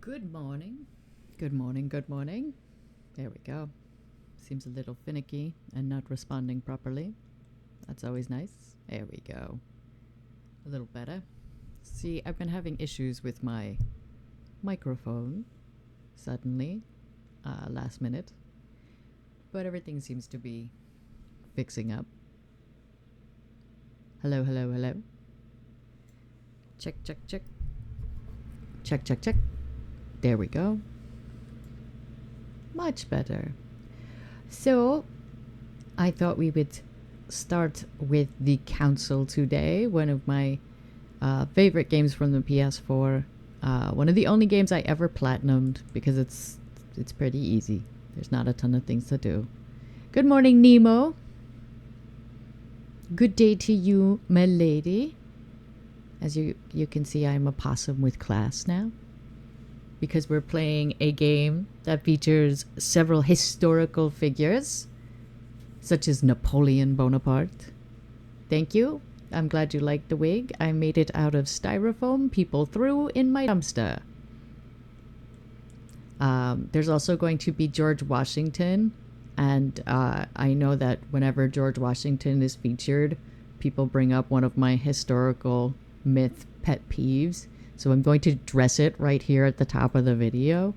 Good morning. Good morning. Good morning. There we go. Seems a little finicky and not responding properly. That's always nice. There we go. A little better. See, I've been having issues with my microphone suddenly, last minute, but everything seems to be fixing up. Hello, hello, hello. Check, check, check. Check, check, check. There we go. Much better. So, I thought we would start with the Council today, one of my favorite games from the PS4. One of the only games I ever platinumed because it's pretty easy. There's not a ton of things to do. Good morning, Nemo. Good day to you, my lady. As you can see, I'm a possum with class now, because we're playing a game that features several historical figures, such as Napoleon Bonaparte. Thank you. I'm glad you liked the wig. I made it out of styrofoam people threw in my dumpster. There's also going to be George Washington, and I know that whenever George Washington is featured, people bring up one of my historical myth pet peeves. So I'm going to address it right here at the top of the video.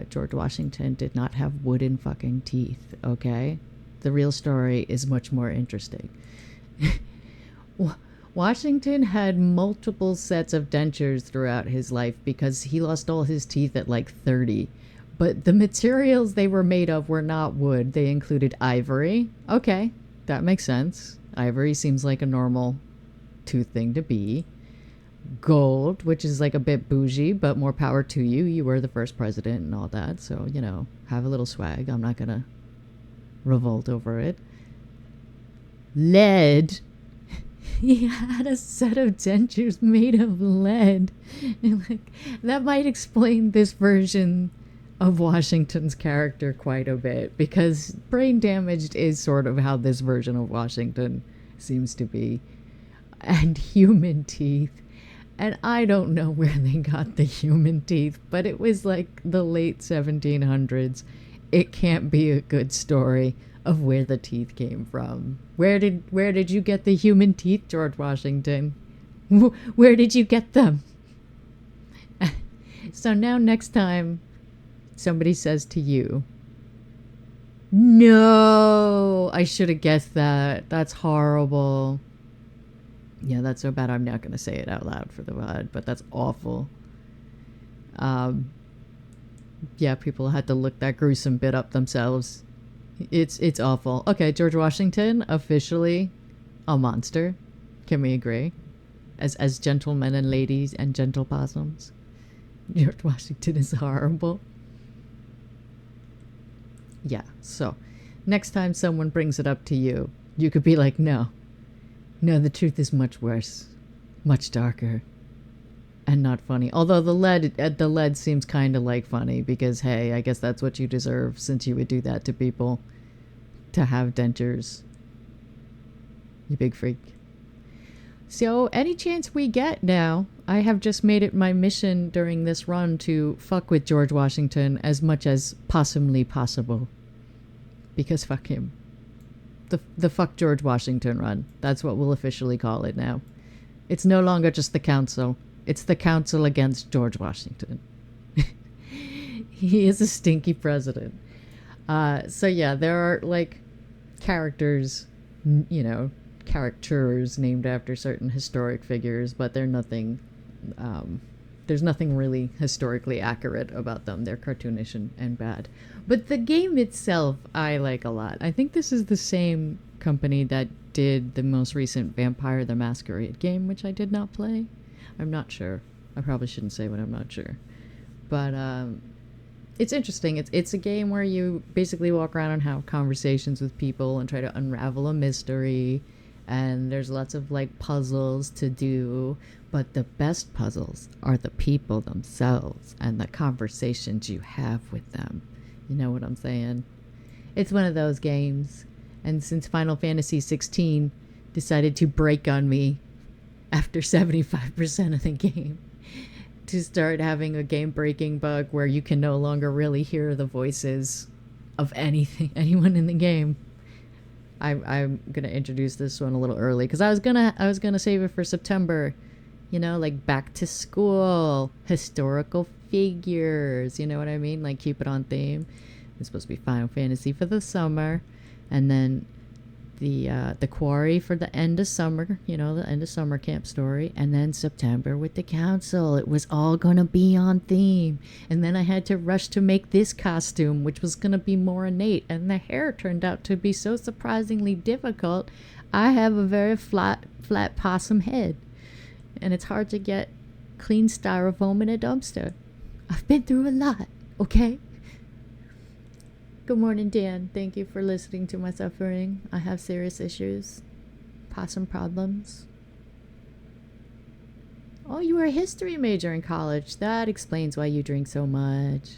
George Washington did not have wooden fucking teeth, okay? The real story is much more interesting. Washington had multiple sets of dentures throughout his life because he lost all his teeth at like 30. But the materials they were made of were not wood. They included ivory. Okay, that makes sense. Ivory seems like a normal tooth thing to be. Gold, which is like a bit bougie, but more power to you. You were the first president and all that, so, you know, have a little swag. I'm not gonna revolt over it. Lead. He had a set of dentures made of lead. And like, that might explain this version of Washington's character quite a bit, because brain damaged is sort of how this version of Washington seems to be. And human teeth. And I don't know where they got the human teeth, but it was like the late 1700s. It can't be a good story of where the teeth came from. Where did you get the human teeth, George Washington? Where did you get them? So now next time somebody says to you, "No, I should have guessed that. That's horrible." Yeah, that's so bad I'm not going to say it out loud for the VOD, but that's awful. Yeah, people had to look that gruesome bit up themselves. It's awful. Okay, George Washington, officially a monster. Can we agree? As gentlemen and ladies and gentle possums, George Washington is horrible. Yeah, so next time someone brings it up to you, you could be like, no, the truth is much worse, much darker, and not funny. Although the lead seems kind of like funny, because hey, I guess that's what you deserve, since you would do that to people, to have dentures. You big freak. So any chance we get now, I have just made it my mission during this run to fuck with George Washington as much as possumly possible, because fuck him. The fuck George Washington run. That's what we'll officially call it now. It's no longer just the council. It's the council against George Washington. He is a stinky president. So yeah, there are like characters, you know, characters named after certain historic figures, but they're nothing, there's nothing really historically accurate about them. They're cartoonish and bad. But the game itself, I like a lot. I think this is the same company that did the most recent Vampire the Masquerade game, which I did not play. I'm not sure. I probably shouldn't say when I'm not sure. But it's interesting. It's a game where you basically walk around and have conversations with people and try to unravel a mystery. And there's lots of like puzzles to do. But the best puzzles are the people themselves and the conversations you have with them. You know what I'm saying? It's one of those games. And since Final Fantasy 16 decided to break on me after 75% of the game, to start having a game-breaking bug where you can no longer really hear the voices of anyone in the game. I'm gonna introduce this one a little early because I was gonna save it for September. You know, like back to school, historical figures. You know what I mean? Like keep it on theme. It's supposed to be Final Fantasy for the summer, and then the Quarry for the end of summer. You know, the end of summer camp story, and then September with the council. It was all gonna be on theme, and then I had to rush to make this costume, which was gonna be more innate, and the hair turned out to be so surprisingly difficult. I have a very flat possum head, and it's hard to get clean styrofoam in a dumpster. I've been through a lot, okay? Good morning, Dan. Thank you for listening to my suffering. I have serious issues. Possum problems. Oh, you were a history major in college. That explains why you drink so much.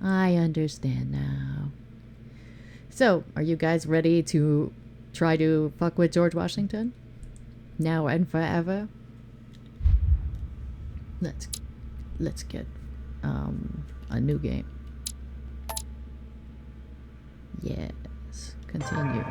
I understand now. So, are you guys ready to try to fuck with George Washington? Now and forever? Let's get a new game. Yes. Continue.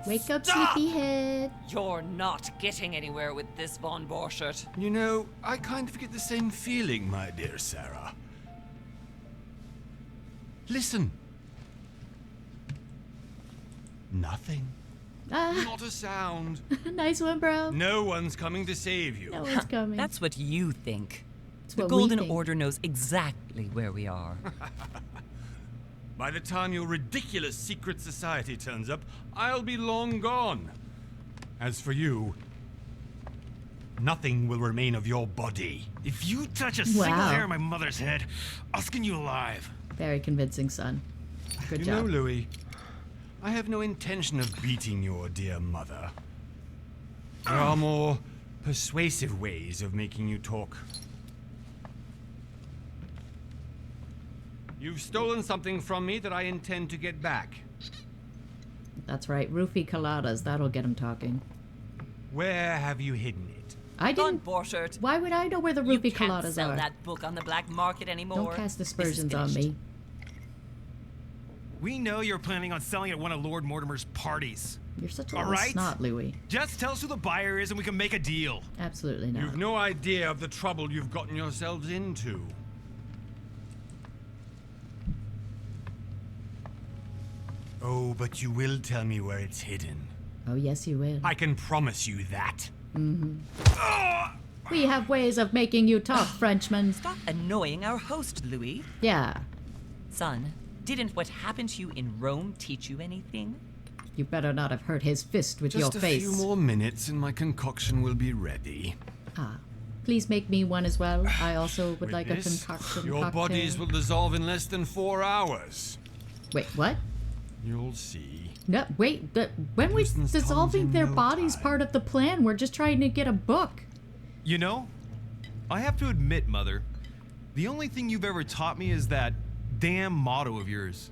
Wake up, sleepyhead. You're not getting anywhere with this, Von Borchert. You know, I kind of get the same feeling, my dear Sarah. Listen. Nothing. Not a sound. Nice one, bro. No one's coming to save you. No one's coming. That's what you think. It's The what we Golden think. Order knows exactly where we are. By the time your ridiculous secret society turns up, I'll be long gone. As for you, nothing will remain of your body. If you touch a single Wow. hair on my mother's head, I'll skin you alive. Very convincing, son. Good You job. know, Louis, I have no intention of beating your dear mother. There are more persuasive ways of making you talk. You've stolen something from me that I intend to get back. That's right. Roofie coladas. That'll get him talking. Where have you hidden it? I Von didn't. Borchert, Why would I know where the you roofie can't coladas sell are? that book on the black market anymore. Don't cast This is aspersions on finished. me. We know you're planning on selling at one of Lord Mortimer's parties. You're such a All little right. snot, Louis. Just tell us who the buyer is and we can make a deal. Absolutely not. You've no idea of the trouble you've gotten yourselves into. Oh, but you will tell me where it's hidden. Oh, yes, you will. I can promise you that. We have ways of making you talk, Frenchman. Stop annoying our host, Louis. Yeah. Son, didn't what happened to you in Rome teach you anything? You better not have hurt his fist with Just your a face. few more minutes and my concoction will be ready. Ah. Please make me one as well. I also would With like this, a concoction your cocktail. bodies will dissolve in less than 4 hours. Wait, what? You'll see. No, wait. When we Houston's dissolving comes in their no bodies time. part of the plan? We're just trying to get a book. You know, I have to admit, Mother, the only thing you've ever taught me is that damn motto of yours.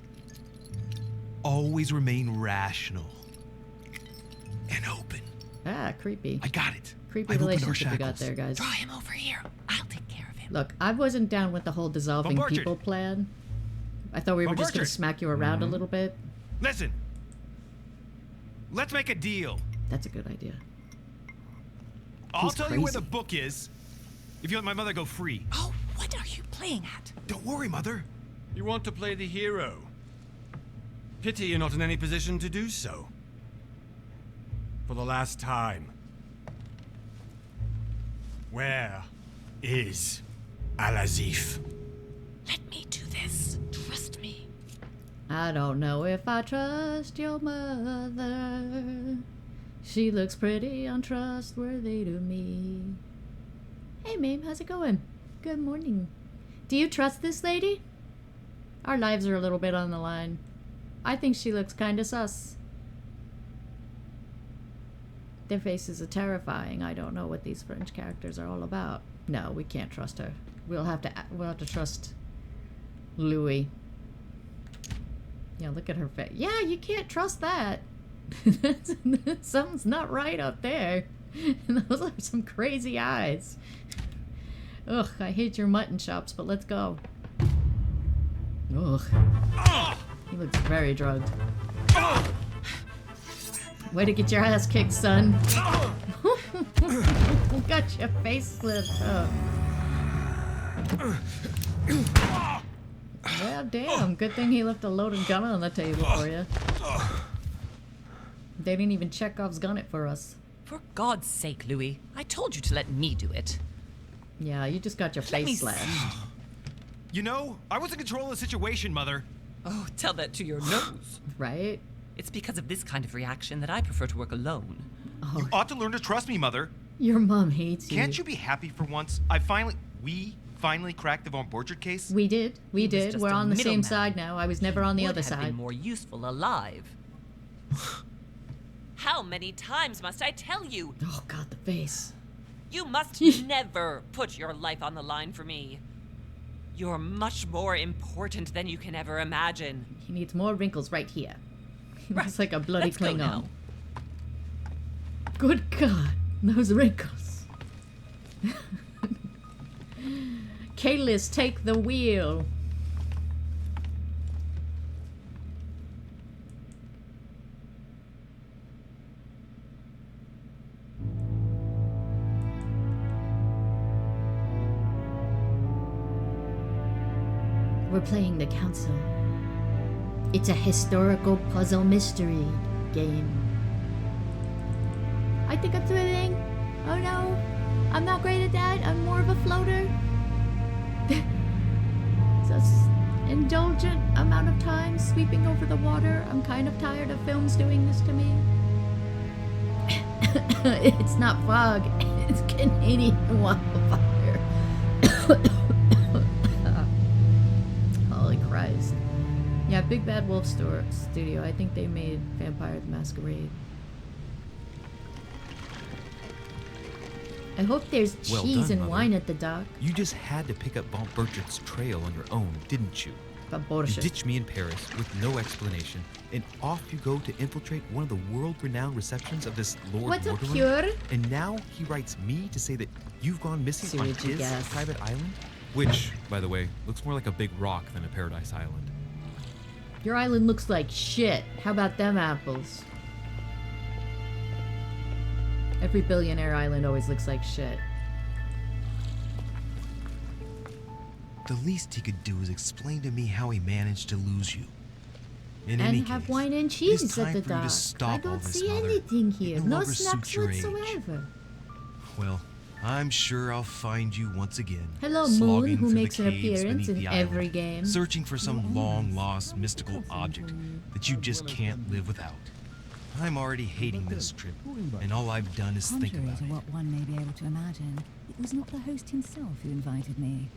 Always remain rational and open. Ah, creepy. I got it. Creepy I've opened our relationship we got shackles. there, guys. Draw him over here. I'll take care of him. Look, I wasn't down with the whole dissolving Von Borchert. people plan. I thought we were Von just going to Borchert. smack you around a little bit. Listen, let's make a deal. That's a good idea. I'll He's tell you where the crazy. book is if you let my mother go free. Oh, what are you playing at? Don't worry, Mother. You want to play the hero. Pity you're not in any position to do so. For the last time. Where is Al-Azif? Let me do this. Trust me. I don't know if I trust your mother. She looks pretty untrustworthy to me. Hey, Mame, how's it going? Good morning. Do you trust this lady? Our lives are a little bit on the line. I think she looks kinda sus. Their faces are terrifying. I don't know what these French characters are all about. No, we can't trust her. We'll have to trust Louis. Yeah, look at her face. Yeah, you can't trust that. Something's not right up there. Those are some crazy eyes. Ugh, I hate your mutton chops, but let's go. Ugh. He looks very drugged. Way to get your ass kicked, son. Got your face slipped up. Well, damn. Good thing he left a loaded gun on the table for you. They didn't even Chekhov's gun it for us. For God's sake, Louis, I told you to let me do it. Yeah, you just got your Let me face slashed. You know, I was in control of the situation, Mother. Oh, tell that to your nose. Right? It's because of this kind of reaction that I prefer to work alone. Oh, You ought to learn to trust me, Mother. your mom hates you. Can't you be happy for once? We finally cracked the Von Borchert case. We did. We He was did. just We're a on the same middleman. side now. I was never on the Would other have been side. more useful alive. How many times must I tell you? Oh, God, the face. You must never put your life on the line for me. You're much more important than you can ever imagine. He needs more wrinkles right here. He looks like a bloody Let's go Klingon. now. Good God, those wrinkles. Kalis, take the wheel. We're playing the council. It's a historical puzzle mystery game. I think I'm swimming. Oh no, I'm not great at that. I'm more of a floater. Indulgent amount of time sweeping over the water. I'm kind of tired of films doing this to me. It's not fog, it's Canadian wildfire. Holy Christ. Yeah, Big Bad Wolf Studio. I think they made Vampire the Masquerade. I hope there's Well cheese done, and Mother. wine at the dock. You just had to pick up Von Burchett's trail on your own, didn't you? But You bullshit. ditched me in Paris with no explanation, and off you go to infiltrate one of the world-renowned receptions of this Lord What's up, Mortimer. Cure? And now he writes me to say that you've gone missing on Suited you his guess. private island? Which, by the way, looks more like a big rock than a paradise island. Your island looks like shit. How about them apples? Every billionaire island always looks like shit. The least he could do is explain to me how he managed to lose you. In any And have case, wine and it is cheese at time the for you to dock. stop I all don't this, see Mother. anything It here. no No longer snacks suits your age. whatsoever. Well, I'm sure I'll find you once again. Hello, Moon, slogging who through the makes an caves appearance beneath in the island, every game. searching for some long-lost mystical object that you just can't live without. I'm already hating this trip, and all I've done is think Contrary about to it. what one may be able to imagine, it was not the host himself who invited me.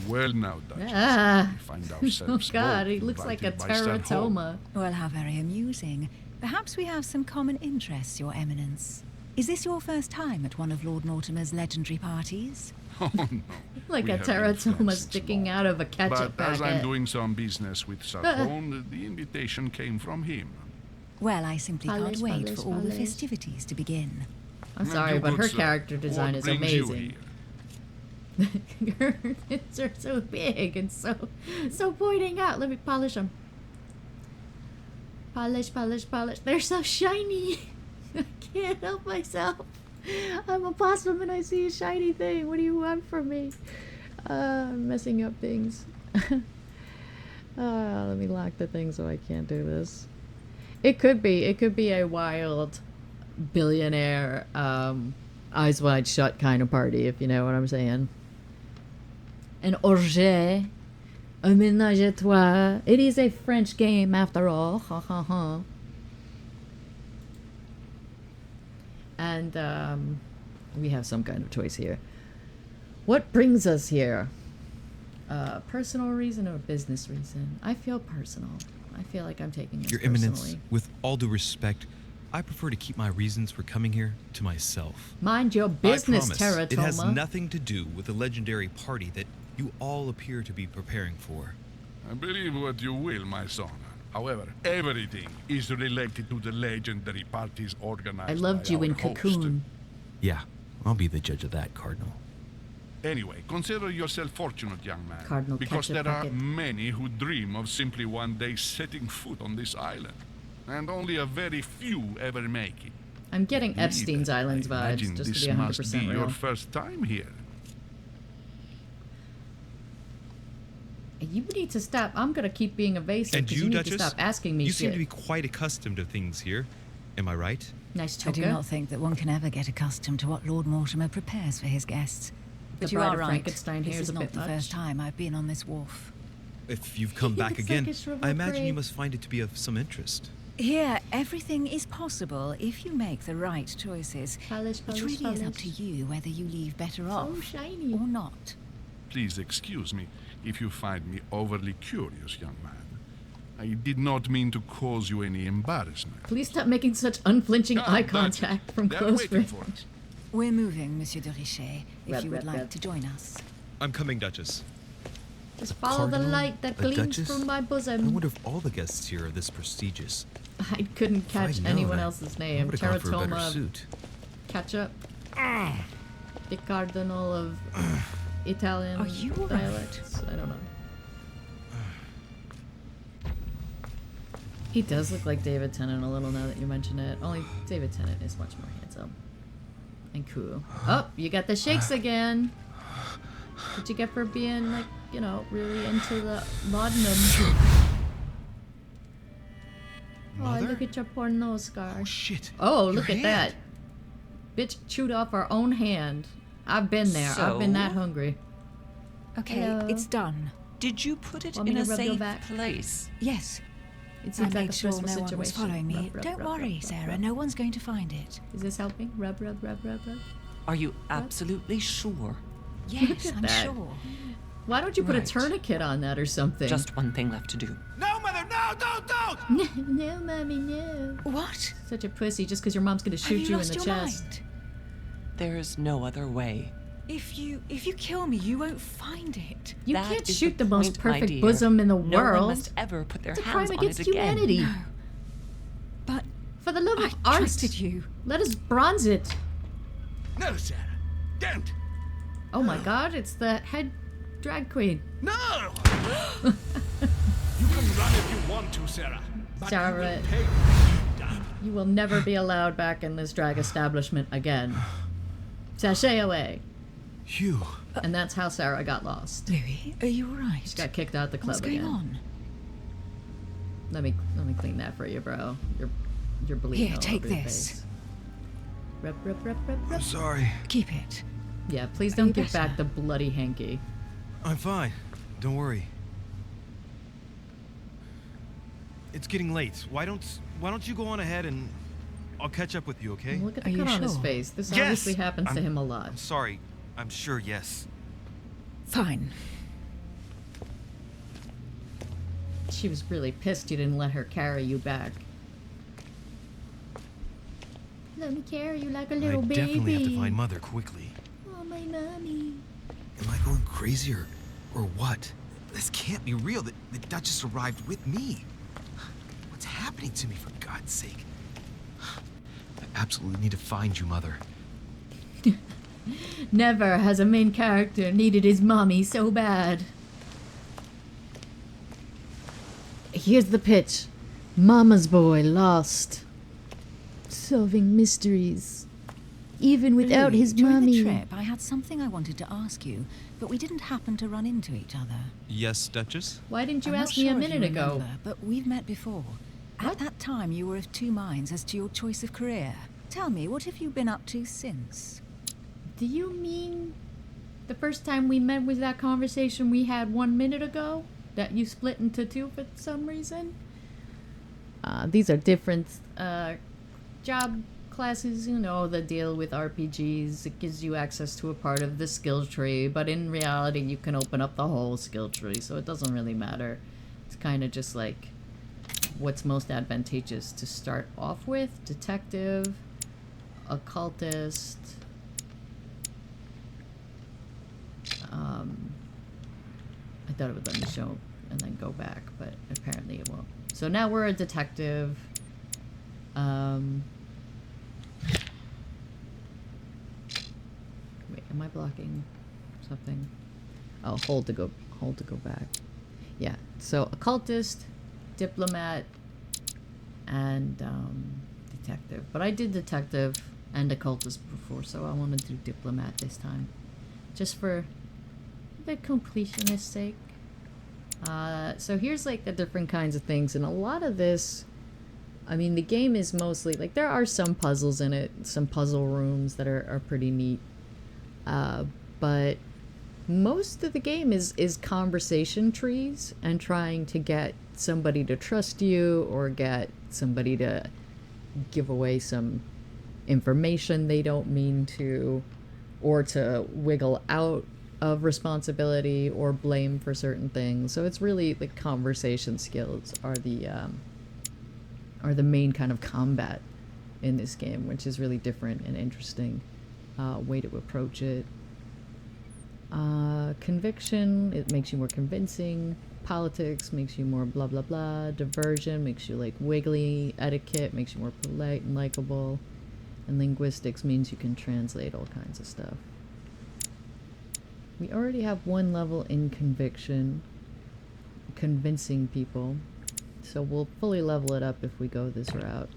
Well now, Duchess. Ah. We find Oh ourselves God, both he looks like a invited by Stanhope. teratoma. Well, how very amusing. Perhaps we have some common interests, Your Eminence. Is this your first time at one of Lord Mortimer's legendary parties? Oh no. Like We a have been teratoma friends sticking long. out of a ketchup But as I'm packet. doing some business with Sargon, the invitation came from him. Well, I simply Polish, can't wait polish, for all the polish. festivities to begin. I'm Now, sorry, you but good her sir, character design what is brings you amazing. here? Her tits are so big and so pointing out. Let me polish them. Polish, polish, polish. They're so shiny. I can't help myself. I'm a possum and I see a shiny thing. What do you want from me? I'm messing up things. Let me lock the thing so I can't do this. It could be a wild billionaire, eyes wide shut kind of party, if you know what I'm saying. An orgie, un ménage à trois. It is a French game after all. Ha ha ha. And we have some kind of choice here. What brings us here? Personal reason or business reason? I feel personal. I feel like I'm taking this Your personally. Eminence, with all due respect, I prefer to keep my reasons for coming here to myself. Mind your business, I promise, Teratoma. it has nothing to do with the legendary party that you all appear to be preparing for. Believe what you will, my son. However, everything is related to the legendary parties organized I loved by you our in host. Cocoon. Yeah, I'll be the judge of that, Cardinal. Anyway, consider yourself fortunate, young man. Cardinal because Ketchup there are Bucket. many who dream of simply one day setting foot on this island. And only a very few ever make it. I'm getting Indeed, Epstein's Islands I imagine vibes, just this to be 100% must be real. your first time here. You need to stop. I'm gonna keep being evasive And because you, you need Duchess? to stop asking me You shit. seem to be quite accustomed to things here. Am I right? Nice I do choker. not think that one can ever get accustomed to what Lord Mortimer prepares for his guests. But The you Bride are of right. Frankenstein here This is is a not bit the much. first time I've been on this wharf. If you've come back It's like again, a shriveled I imagine you grape. must find it to be of some interest. Here, everything is possible if you make the right choices. Polish, It polish, really is up polish. to you whether you leave better So off shiny. or not. Please excuse me if you find me overly curious, young man. I did not mean to cause you any embarrassment. Please stop making such unflinching Ah, eye that's contact it. from They're close waiting friends. for us. We're moving, Monsieur de Richet, if Rub, you would rub, like rub. to join us. I'm coming, Duchess. Just follow the Cardinal, light that a gleams Duchess? from my I bosom. wonder if all the guests here are this prestigious. I couldn't If catch I'd known, anyone I else's name. would've gone for a better Teratoma, suit. Ketchup. The Cardinal of Italian Are you all dialects. I don't know. He does look like David Tennant a little now that you mention it. Only David Tennant is much more handsome. And cool. Oh, you got the shakes again. What'd you get for being, like, you know, really into the laudanum? Oh, Mother? look at your poor nose scar. Oh, shit. Oh, Your look at that. hand. Bitch chewed off our own hand. I've been there. I've been that So? hungry. Okay, Hello. it's done. Did you put it Want me in a to rub your safe back? place? Yes, It I seems like made a sure stressful no one situation. was following me. Rub, rub, Don't rub, worry, rub, Sarah. rub. No one's going to find it. Is this helping? Rub, rub, rub, rub, rub. Are you absolutely sure? Yes, at I'm that. sure. Why don't you put Right. a tourniquet on that or something? Just one thing left to do. No, Mother, no, don't! No, mommy, no. What? Such a pussy just because your mom's gonna Have shoot you in lost the your chest. mind? There's no other way. If you kill me, you won't find it. You That can't is shoot the the most point, my perfect dear. bosom in the No one world. must ever put their It's a hands crime on against it again. humanity. No. But For the love I of art, trusted you. let us bronze it. No, Sarah. Don't. Oh my god, it's the head drag queen. No! You can run if you want to, Sarah. But you Sarah. will pay what you've done. You will never be allowed back in this drag establishment again. Sashay away. Phew. And that's how Sarah got lost. Louis, are you alright? She got kicked out of the club What's going again. on? Let me clean that for you, bro. You're bleeding Here, all take over your this. face. Rub, rub, rub, rub, I'm rub. sorry. Keep it. Yeah, please Are don't you give better? back the bloody hanky. I'm fine. Don't worry. It's getting late. Why don't you go on ahead and I'll catch up with you, okay? Look at Are the you cut on his sure? face. This Yes! obviously happens to I'm- him a lot. I'm sorry. I'm sure, yes. Fine. She was really pissed you didn't let her carry you back. Let me carry you like a I little baby. definitely have to find Mother quickly. Oh, my mommy. Am I going crazy or what? This can't be real. The Duchess arrived with me. What's happening to me, for God's sake? I absolutely need to find you, Mother. Never has a main character needed his mommy so bad. Here's the pitch. Mama's boy lost. Solving mysteries. Even without Louis, his during mommy. the trip, I had something I wanted to ask you, but we didn't happen to run into each other. Yes, Duchess? Why didn't you I'm ask not me a sure if minute you ago? remember, but we've met before. At that time, you were of two minds as to your choice of career. Tell me, what have you been up to since? Do you mean the first time we met was that conversation we had 1 minute ago? That you split into two for some reason? These are different job classes, you know, the deal with RPGs. It gives you access to a part of the skill tree, but in reality you can open up the whole skill tree, so it doesn't really matter. It's kind of just like what's most advantageous to start off with. Detective, occultist, I thought it would let me show and then go back, but apparently it won't. So now we're a detective. Wait, am I blocking something? Oh, hold to go back. Yeah, so occultist, diplomat, and detective. But I did detective and occultist before, so I want to do diplomat this time, just for the completionist's sake. So here's like the different kinds of things, and a lot of this, I mean, the game is mostly like, there are some puzzles in it, some puzzle rooms that are pretty neat, but most of the game is conversation trees and trying to get somebody to trust you or get somebody to give away some information they don't mean to, or to wiggle out of responsibility or blame for certain things. So it's really the conversation skills are the main kind of combat in this game, which is really different and interesting way to approach it. Conviction, it makes you more convincing. Politics makes you more blah blah blah. Diversion makes you like wiggly. Etiquette makes you more polite and likable. And linguistics means you can translate all kinds of stuff. We already have one level in conviction, convincing people, so we'll fully level it up if we go this route.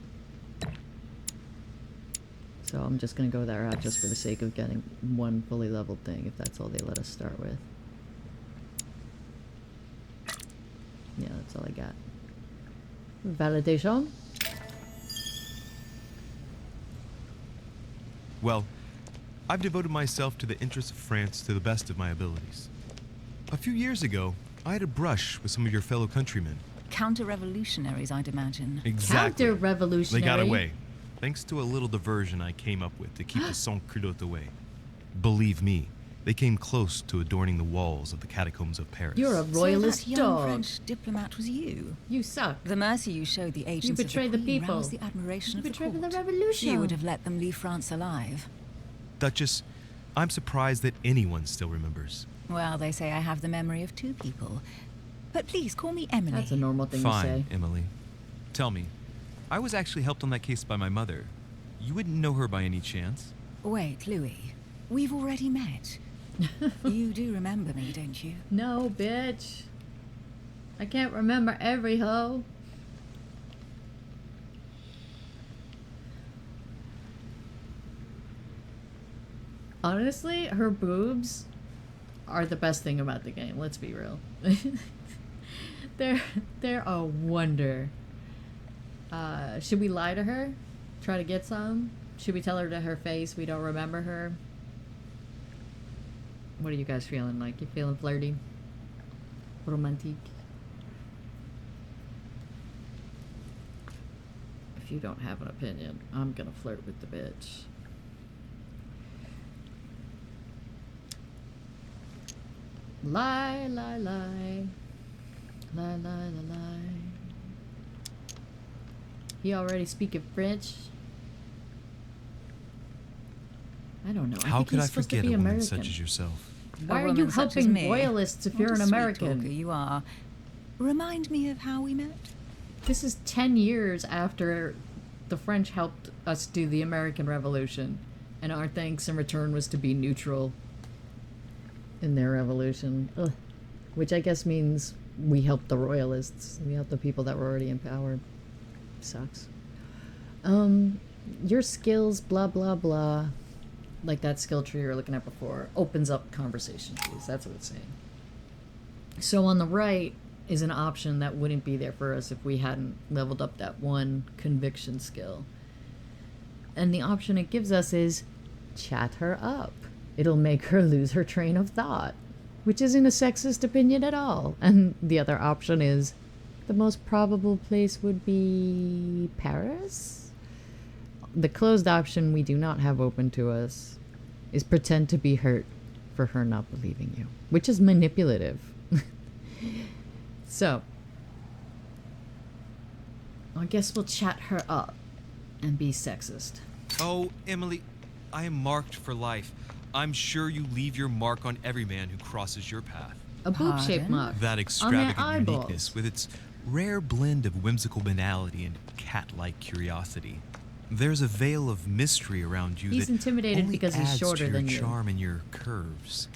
So I'm just gonna go that route just for the sake of getting one fully leveled thing, if that's all they let us start with. Yeah, that's all I got. Validation. Well, I've devoted myself to the interests of France to the best of my abilities. A few years ago, I had a brush with some of your fellow countrymen. Counter-revolutionaries, I'd imagine. Exactly. Counter-revolutionary. They got away, thanks to a little diversion I came up with to keep the sans-culottes away. Believe me, they came close to adorning the walls of the catacombs of Paris. You're a royalist so that young dog. French diplomat was you. You suck. The mercy you showed the agents You betray of the Queen people. roused the admiration You of the betray court. the revolution. You would have let them leave France alive. Duchess, I'm surprised that anyone still remembers. Well, they say I have the memory of two people. But please, call me Emily. That's a normal thing Fine, to say. Emily. Tell me, I was actually helped on that case by my mother. You wouldn't know her by any chance? Wait, Louis. We've already met. You do remember me, don't you? No, bitch. I can't remember every hoe. Honestly, her boobs are the best thing about the game. Let's be real. They're a wonder. Should we lie to her? Try to get some? Should we tell her to her face we don't remember her? What are you guys feeling like? You feeling flirty? Romantic? If you don't have an opinion, I'm gonna flirt with the bitch. Lie, lie, lie. Lie, lie, lie, lie. He already speaking French? I don't know. I How think could he's I supposed to forget be a woman American. such as yourself? Why A are you woman such as helping me? royalists if What you're a an sweet American? talker you are. Remind me of how we met. This is 10 years after the French helped us do the American Revolution, and our thanks in return was to be neutral in their revolution. Ugh. Which I guess means we helped the royalists. We helped the people that were already in power. Sucks. Your skills, blah, blah, blah. Like that skill tree you were looking at before, opens up conversation trees. That's what it's saying. So on the right is an option that wouldn't be there for us if we hadn't leveled up that one conviction skill. And the option it gives us is chat her up. It'll make her lose her train of thought, which isn't a sexist opinion at all. And the other option is the most probable place would be Paris? The closed option we do not have open to us is pretend to be hurt for her not believing you, which is manipulative. So, I guess we'll chat her up and be sexist. Oh, Emily, I am marked for life. I'm sure you leave your mark on every man who crosses your path. A boob-shaped Pardon? mark. That On their extravagant eyeballs. uniqueness with its rare blend of whimsical banality and cat-like curiosity. There's a veil of mystery around you He's that intimidated only because he's adds shorter to your than you. charm and your curves.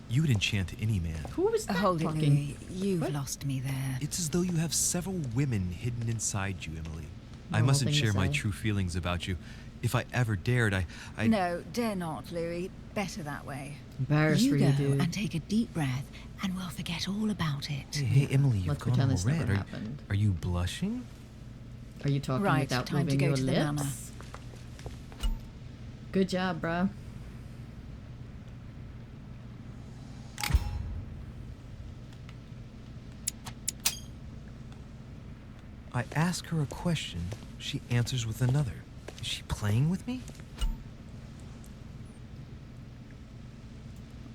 You would enchant any man. Who was that Hold it, talking? Louis. You've What? lost me there. It's as though you have several women hidden inside you, Emily. I Normal mustn't thing to share my say. true feelings about you. If I ever dared, I No, dare not, Louis. Better that way. Embarrassed for You you, go dude. and take a deep breath, and we'll forget all about it. Hey, Emily, you've Let's gone pretend all this never red. happened. Are you blushing? Are you talking Right, without time to moving go your to the manor. lips? Good job, bro. I ask her a question, she answers with another. Is she playing with me?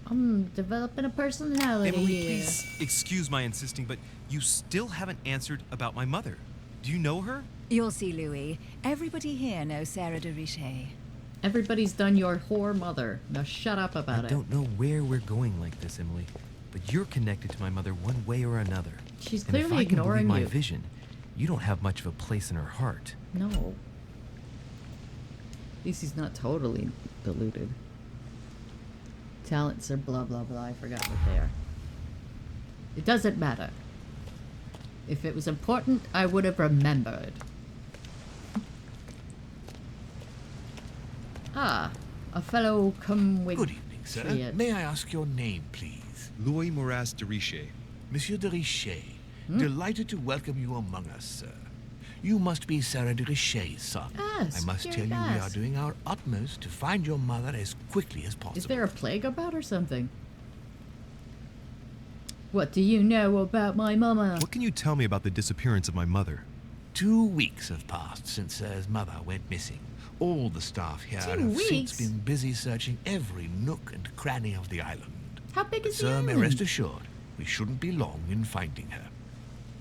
I'm developing a personality Emily, here. please excuse my insisting, but you still haven't answered about my mother. Do you know her? You'll see, Louis. Everybody here knows Sarah de Richet. Everybody's done your whore mother. Now shut up about I it. don't know where we're going like this, Emily, but you're connected to my mother one way or another. She's And if clearly I can ignoring believe my you. vision, you don't have much of a place in her heart. No. At least he's not totally deluded. Talents are blah blah blah. I forgot what they are. It doesn't matter. If it was important, I would have remembered. Ah, a fellow come with. Good evening, sir. Triad. May I ask your name, please? Louis Moras de Richet. Monsieur de Richet. Delighted to welcome you among us, sir. You must be Sarah de Richet's son. Yes, I must very tell you, we are fast. doing our utmost to find your mother as quickly as possible. Is there a plague about or something? What do you know about my mama? What can you tell me about the disappearance of my mother? 2 weeks have passed since Sir's mother went missing. All the staff here 2 have since weeks? been busy searching every nook and cranny of the island. How big is the Sir, may island? rest assured, we shouldn't be long in finding her.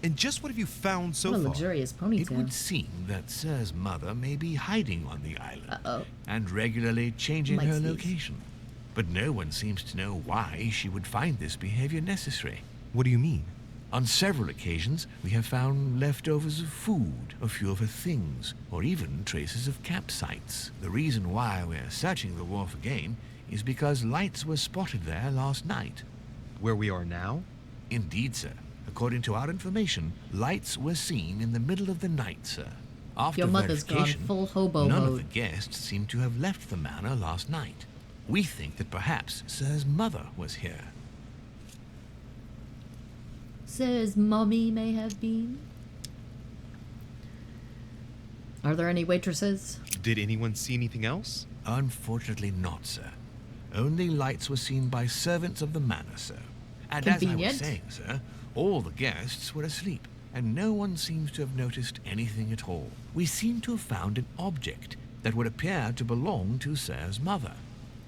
And just what have you found so What a far? luxurious It ponytail. would seem that Sir's mother may be hiding on the island Uh-oh. and regularly changing Might her sneeze. location. But no one seems to know why she would find this behavior necessary. What do you mean? On several occasions, we have found leftovers of food, a few of her things, or even traces of campsites. The reason why we're searching the wharf again is because lights were spotted there last night. Where we are now? Indeed, sir. According to our information, lights were seen in the middle of the night, sir. After Your mother's gone verification, full hobo none of mode. the guests seem to have left the manor last night. We think that perhaps Sir's mother was here. Says mommy may have been. Are there any waitresses? Did anyone see anything else? Unfortunately not, sir. Only lights were seen by servants of the manor, sir. And as I Convenient. was saying, sir, all the guests were asleep, and no one seems to have noticed anything at all. We seem to have found an object that would appear to belong to Sir's mother.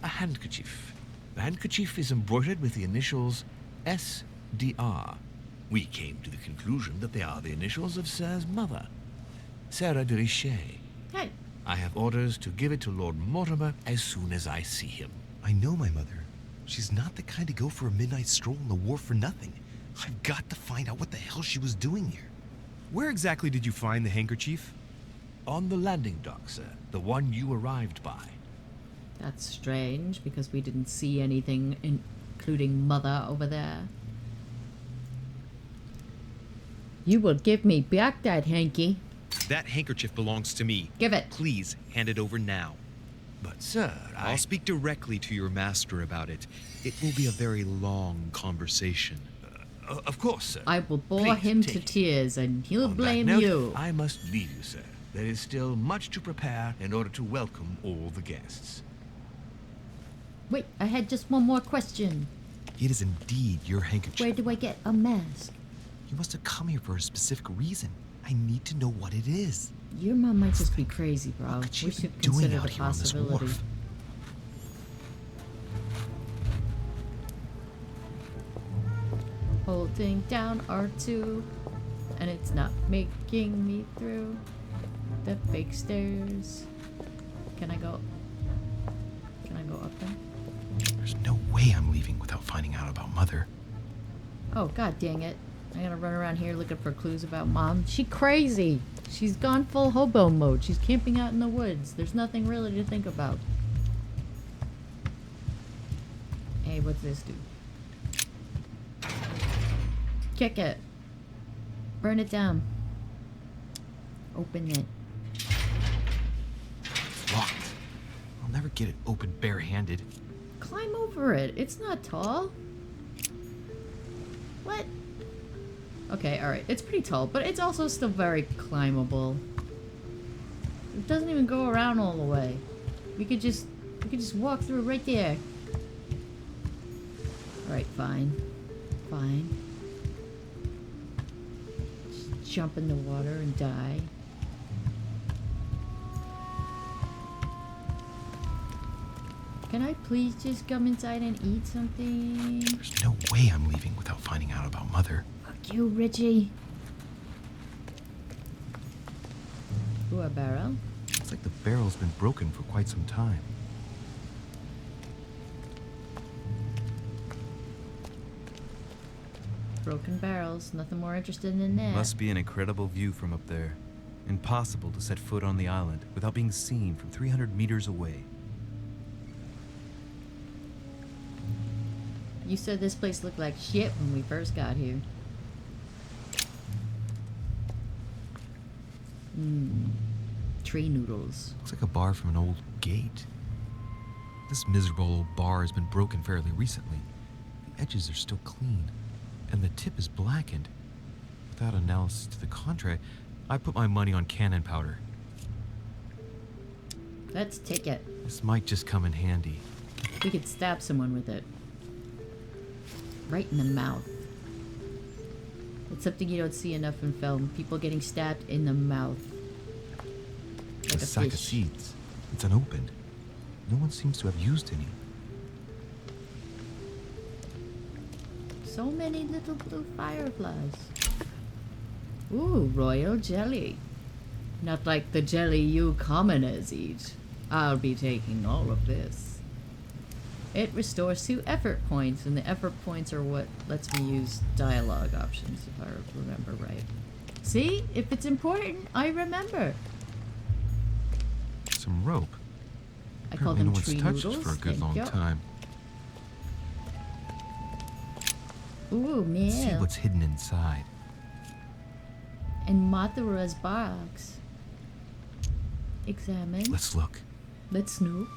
A handkerchief. The handkerchief is embroidered with the initials SDR. We came to the conclusion that they are the initials of Sir's mother, Sarah de Richet. Hey, I have orders to give it to Lord Mortimer as soon as I see him. I know my mother. She's not the kind to go for a midnight stroll on the wharf for nothing. I've got to find out what the hell she was doing here. Where exactly did you find the handkerchief? On the landing dock, sir. The one you arrived by. that's strange because we didn't see anything, including mother over there. You will give me back that hanky. That handkerchief belongs to me. Give it. Please hand it over now. But, sir, I'll speak directly to your master about it. It will be a very long conversation. Of course, sir. I will bore Please him take to it. tears and he'll On that blame note, you. I must leave you, sir. There is still much to prepare in order to welcome all the guests. Wait, I had just one more question. It is indeed your handkerchief. Where do I get a mask? You must have come here for a specific reason. I need to know what it is. Your mom might just be crazy, bro. What could she We be should doing consider out the here on this possibility. wharf? Holding down R2 and it's not making me through the fake stairs. Can I go? Can I go up there? There's no way I'm leaving without finding out about Mother. Oh, god dang it. I gotta run around here looking for clues about Mom. She crazy. She's gone full hobo mode. She's camping out in the woods. There's nothing really to think about. Hey, what's this do? Kick it. Burn it down. Open it. It's locked. I'll never get it open barehanded. Climb over it. It's not tall. What? Okay, alright. It's pretty tall, but it's also still very climbable. It doesn't even go around all the way. We could just walk through right there. Alright, fine. Fine. Just jump in the water and die. Can I please just come inside and eat something? There's no way I'm leaving without finding out about Mother. Fuck you, Richie. Ooh, a barrel. It's like the barrel's been broken for quite some time. Broken barrels. Nothing more interesting than that. Must be an incredible view from up there. Impossible to set foot on the island without being seen from 300 meters away. You said this place looked like shit when we first got here. Tree noodles. Looks like a bar from an old gate. This miserable old bar has been broken fairly recently. The edges are still clean, and the tip is blackened. Without analysis to the contrary, I put my money on cannon powder. Let's take it. This might just come in handy. We could stab someone with it. Right in the mouth. It's something you don't see enough in film. People getting stabbed in the mouth. Like A sack of seeds. It's unopened. No one seems to have used any. So many little blue fireflies. Ooh, royal jelly. Not like the jelly you commoners eat. I'll be taking all of this. It restores 2 effort points, and the effort points are what lets me use dialogue options, if I remember right. See? If it's important, I remember. Some rope. I call Apparently them no one's tree touched noodles. it for a good Thank long you. time. Ooh, Let's see meow. what's hidden inside. And Mathura's box. Examine. Let's look. Let's snoop.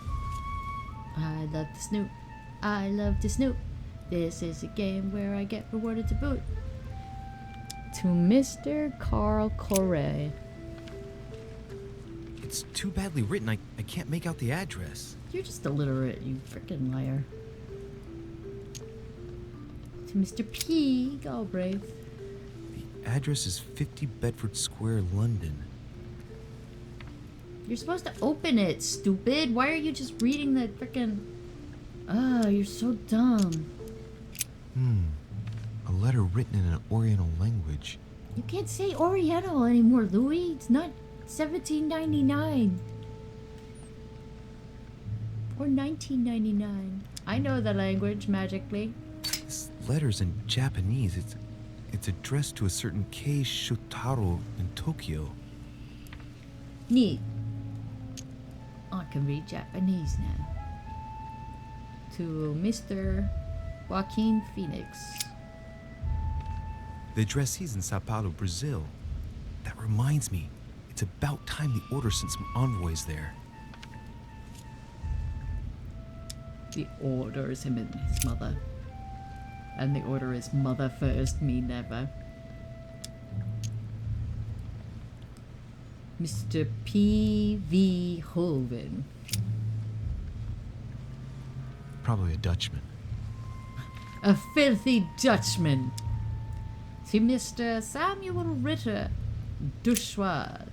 I love to snoop. I love to snoop. This is a game where I get rewarded to boot. To Mr. Carl Correa. It's too badly written, I can't make out the address. You're just illiterate, you freaking liar. To Mr. P. Galbraith. The address is 50 Bedford Square, London. You're supposed to open it, stupid. Why are you just reading the freaking... Ah, you're so dumb. A letter written in an Oriental language. You can't say Oriental anymore, Louis. It's not 1799. Or 1999. I know the language magically. This letter's in Japanese. It's addressed to a certain Kei Shotaro in Tokyo. Neat. I can read Japanese now. To Mr. Joaquin Phoenix. The addressee's in Sao Paulo, Brazil. That reminds me, it's about time the Order sent some envoys there. The Order is him and his mother. And the Order is mother first, me never. Mr. P.V. Hoven. Probably a Dutchman. A filthy Dutchman. To Mr. Samuel Ritter, Douchois.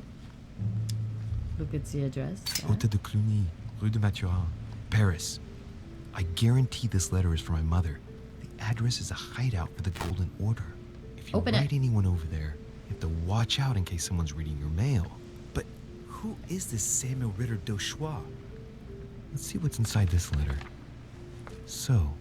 Look at the address. Hôtel de Cluny, Rue de Mathurin, Paris. I guarantee this letter is for my mother. The address is a hideout for the Golden Order. If you Open it. write anyone over there, You have to watch out in case someone's reading your mail. But who is this Samuel Ritter d'Auchois? Let's see what's inside this letter. So,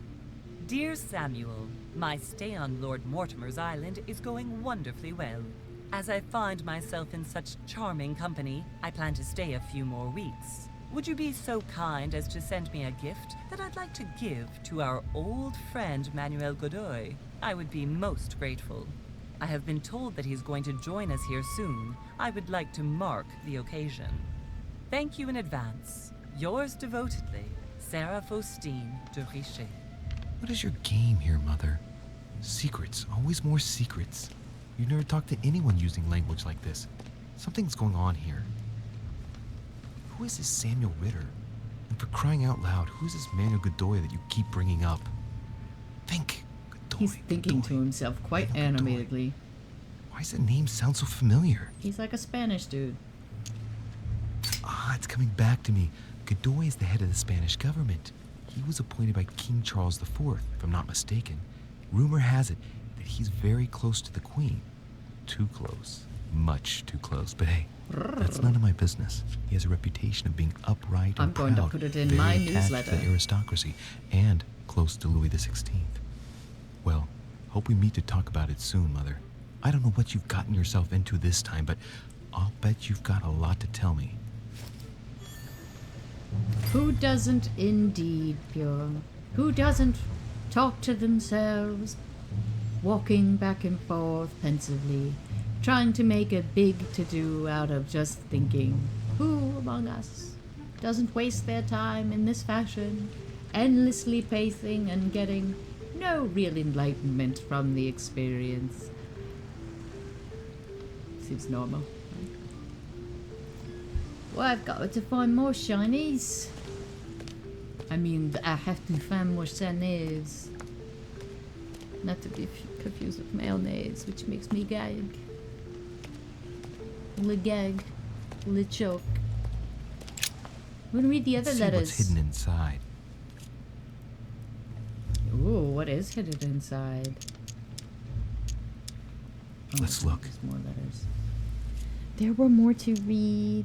Dear Samuel, my stay on Lord Mortimer's island is going wonderfully well. As I find myself in such charming company, I plan to stay a few more weeks. Would you be so kind as to send me a gift that I'd like to give to our old friend Manuel Godoy? I would be most grateful. I have been told that he's going to join us here soon. I would like to mark the occasion. Thank you in advance. Yours devotedly, Sarah Faustine de Richet. what is your game here, Mother? Secrets, always more secrets. You never talk to anyone using language like this. Something's going on here. Who is this Samuel Ritter? And for crying out loud, who is this Manuel Godoy that you keep bringing up? Think. Godoy, He's thinking to Godoy. himself quite Manuel Godoy. animatedly. Why does the name sound so familiar? He's like a Spanish dude. Ah, it's coming back to me. Godoy is the head of the Spanish government. He was appointed by King Charles IV, if I'm not mistaken. Rumor has it that he's very close to the Queen. Too close. Much too close. But hey, that's none of my business. He has a reputation of being upright and I'm going to proud, put it in very my attached newsletter. to the aristocracy, and close to Louis XVI. Well, hope we meet to talk about it soon, Mother. I don't know what you've gotten yourself into this time, but I'll bet you've got a lot to tell me. Who doesn't indeed, Pure? Who doesn't talk to themselves, walking back and forth pensively, trying to make a big to-do out of just thinking? Who among us doesn't waste their time in this fashion, endlessly pacing and getting no real enlightenment from the experience? Seems normal. Well, I've got to find more shinies. I mean, I have to find more shinies. Not to be confused with mayonnaise, which makes me gag. Le gag. Le choke. I'm gonna read the other Let's see letters. what's hidden inside. Ooh, what is hidden inside? Oh, Let's look. There's more letters. There were more to read.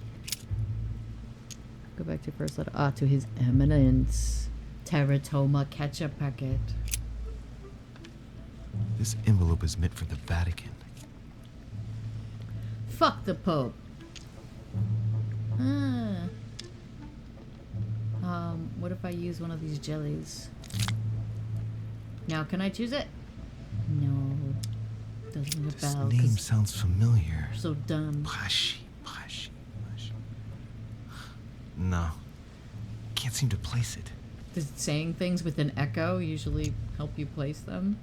Go back to first letter. Ah, to His Eminence. Teratoma ketchup packet. This envelope is meant for the Vatican. Fuck the Pope. Ah. What if I use one of these jellies? Now, can I choose it? No. Doesn't ring a This bell. name 'Cause sounds familiar. I'm so dumb. Pashi. No. Can't seem to place it. Does saying things with an echo usually help you place them?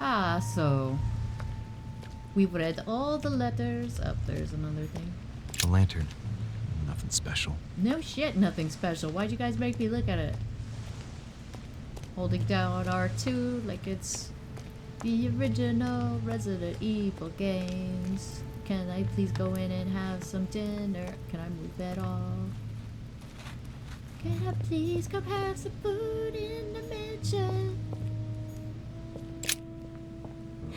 Ah, so we've read all the letters. Up there's another thing. The lantern. Nothing special. No shit, nothing special. Why'd you guys make me look at it? Holding down R2 like it's the original Resident Evil games. Can I please go in and have some dinner? Can I move that off? Can I please come have some food in the mansion?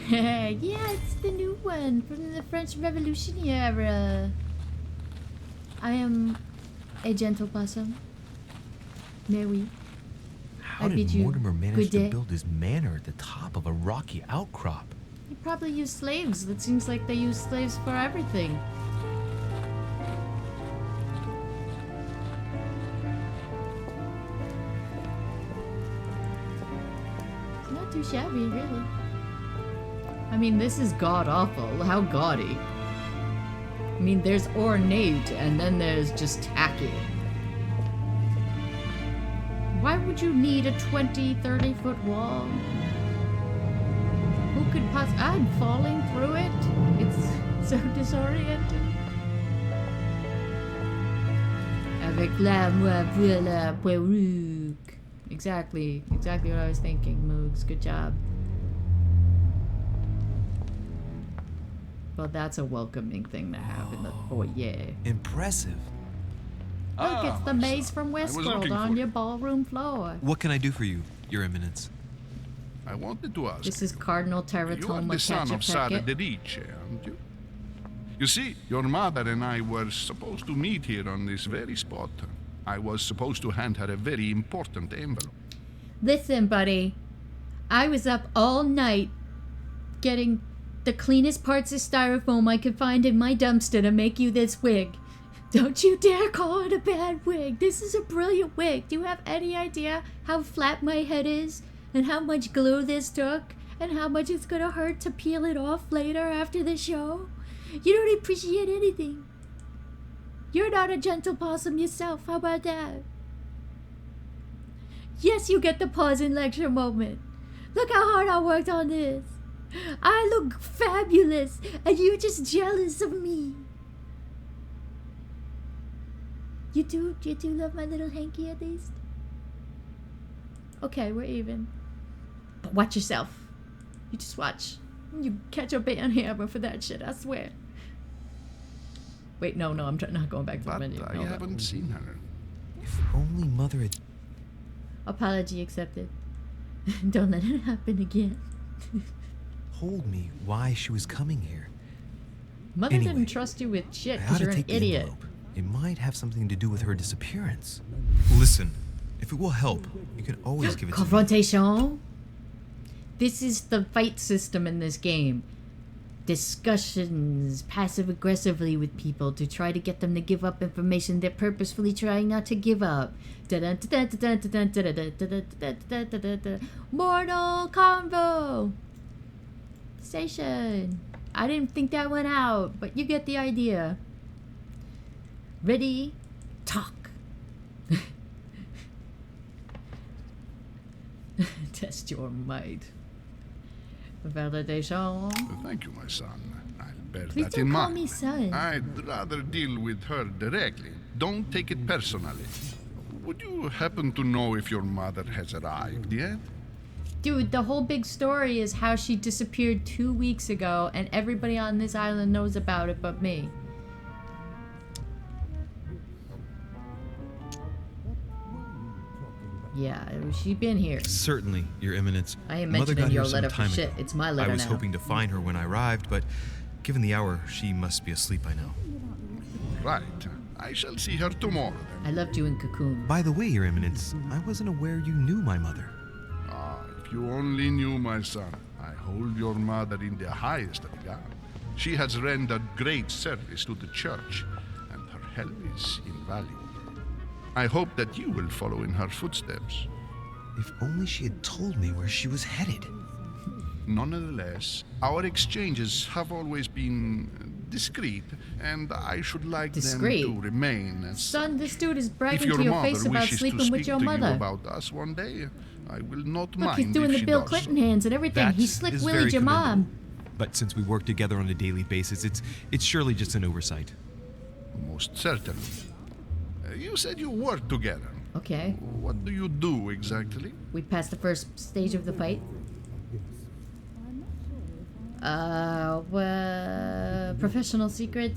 Yeah, it's the new one from the French Revolution era. I am a gentle possum. Mais oui. How I did bid you Mortimer manage good to day. build his manor at the top of a rocky outcrop? They probably use slaves. It seems like they use slaves for everything. It's not too shabby, really. I mean, this is god-awful. How gaudy. I mean, there's ornate, and then there's just tacky. Why would you need a 20, 30-foot wall? Who could I'm falling through it? It's so disorienting. Avec la la perruque. Exactly what I was thinking, Moogs. Good job. Well, that's a welcoming thing to have in the foyer. Impressive. Look, it's the maze from was Westworld looking on for your you. ballroom floor. What can I do for you? Your Eminence. I wanted to ask. This is Cardinal You are Teratoma the son of Sara Catchapacket. Derice, aren't you? You see, your mother and I were supposed to meet here on this very spot. I was supposed to hand her a very important envelope. Listen, buddy. I was up all night getting the cleanest parts of styrofoam I could find in my dumpster to make you this wig. Don't you dare call it a bad wig. This is a brilliant wig. Do you have any idea how flat my head is? And how much glue this took? And how much it's gonna hurt to peel it off later after the show? You don't appreciate anything. You're not a gentle possum yourself. How about that? Yes, you get the pause and lecture moment. Look how hard I worked on this. I look fabulous, and you're just jealous of me. You do love my little hanky at least? Okay, we're even. But watch yourself. You just watch. You catch a band hammer for that shit, I swear. Wait, no, I'm not going back to the But menu. I No, no. haven't seen her. If only Mother had... Apology accepted. Don't let it happen again. told me why she was coming here. Mother Anyway, didn't trust you with shit I because ought you're to an take the idiot. envelope. It might have something to do with her disappearance. Listen, if it will help, you can always give it to me. Confrontation. This is the fight system in this game. Discussions passive aggressively with people to try to get them to give up information they're purposefully trying not to give up. Mortal Convo Station. I didn't think that went out, but you get the idea. Ready? Talk. Test your might. Validation. Thank you, my son. I'll bear Please that don't in call mind. me son. I'd rather deal with her directly. Don't take it personally. Would you happen to know if your mother has arrived yet? Dude, the whole big story is how she disappeared 2 weeks ago, and everybody on this island knows about it but me. Yeah, she been here. Certainly, Your Eminence. I ain't Mother mentioning got here your some letter for time shit. ago. It's my letter I was now. hoping to find her when I arrived, but given the hour, she must be asleep by now. Right. I shall see her tomorrow then. I loved you in Cocoon. By the way, Your Eminence, I wasn't aware you knew my mother. Ah, if you only knew, my son. I hold your mother in the highest regard. She has rendered great service to the church, and her help is invaluable. I hope that you will follow in her footsteps. If only she had told me where she was headed. Nonetheless, our exchanges have always been discreet, and I should like Discreet? them to remain as Son, this dude is If bragging your to your mother face about wishes to sleeping speak with your to you mother. about us one day, I will not Look, mind he's doing if the she Bill does Clinton so. hands and everything. That He slick is Willie very your mom. commendable. But since we work together on a daily basis, it's surely just an oversight. Most certainly. You said you work together. Okay, What do you do exactly? we passed the first stage of the fight. Well, professional secret.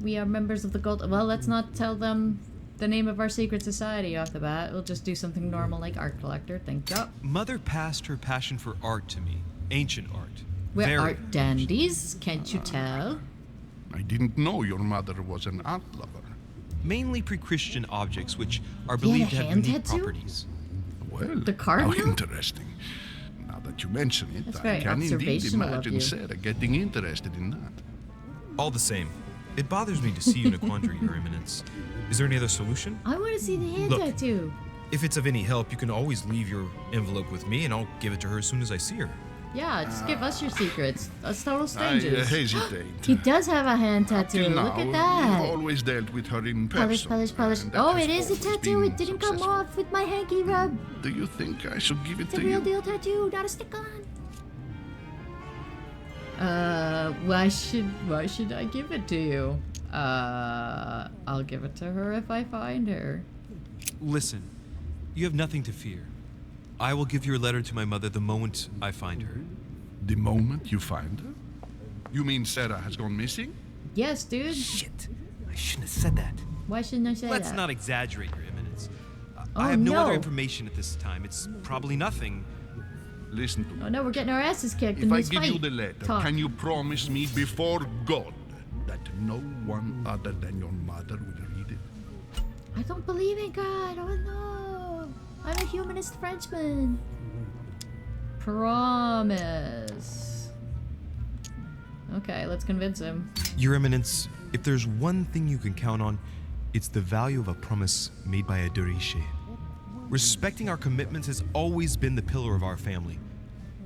We are members of the Gold. Well, let's not tell them the name of our secret society off the bat. We'll just do something normal like art collector. Thank you. Mother passed her passion for art to me. Ancient art. We're Very art dandies, can't you tell? I didn't know your mother was an art lover. Mainly pre-Christian objects, which are He had a believed to have hand unique tattoo? properties. Well, The how cardinal? interesting. Now that you mention it, That's I very can indeed observational of imagine you. Sarah getting interested in that. All the same, it bothers me to see you in a quandary, Your Eminence. Is there any other solution? I want to see the hand Look. tattoo. If it's of any help, you can always leave your envelope with me, and I'll give it to her as soon as I see her. Yeah, just give us your secrets. Us total I strangers. hesitate. He does have a hand tattoo. Till now, Look at we've that. always dealt with her in person. Polish, polish, polish. and that Oh, has it is a always tattoo. been It didn't come successful. off with my hanky rub. Do you think I should give it It's a to real you? deal tattoo, not a stick-on. Why should I give it to you? I'll give it to her if I find her. Listen, you have nothing to fear. I will give your letter to my mother the moment I find her. The moment you find her? You mean Sarah has gone missing? Yes, dude. Shit, I shouldn't have said that. Why shouldn't I say Let's that? not exaggerate, Your Eminence. I have no no. other information at this time. It's probably nothing. Listen to me. Oh no, we're getting our asses kicked in If I this give fight. you the letter, Talk. can you promise me before God that no one other than your mother will read it? I don't believe in God. Oh no. I'm a humanist Frenchman. Promise. Okay, let's convince him. Your Eminence, if there's one thing you can count on, it's the value of a promise made by a Deriche. Respecting our commitments has always been the pillar of our family,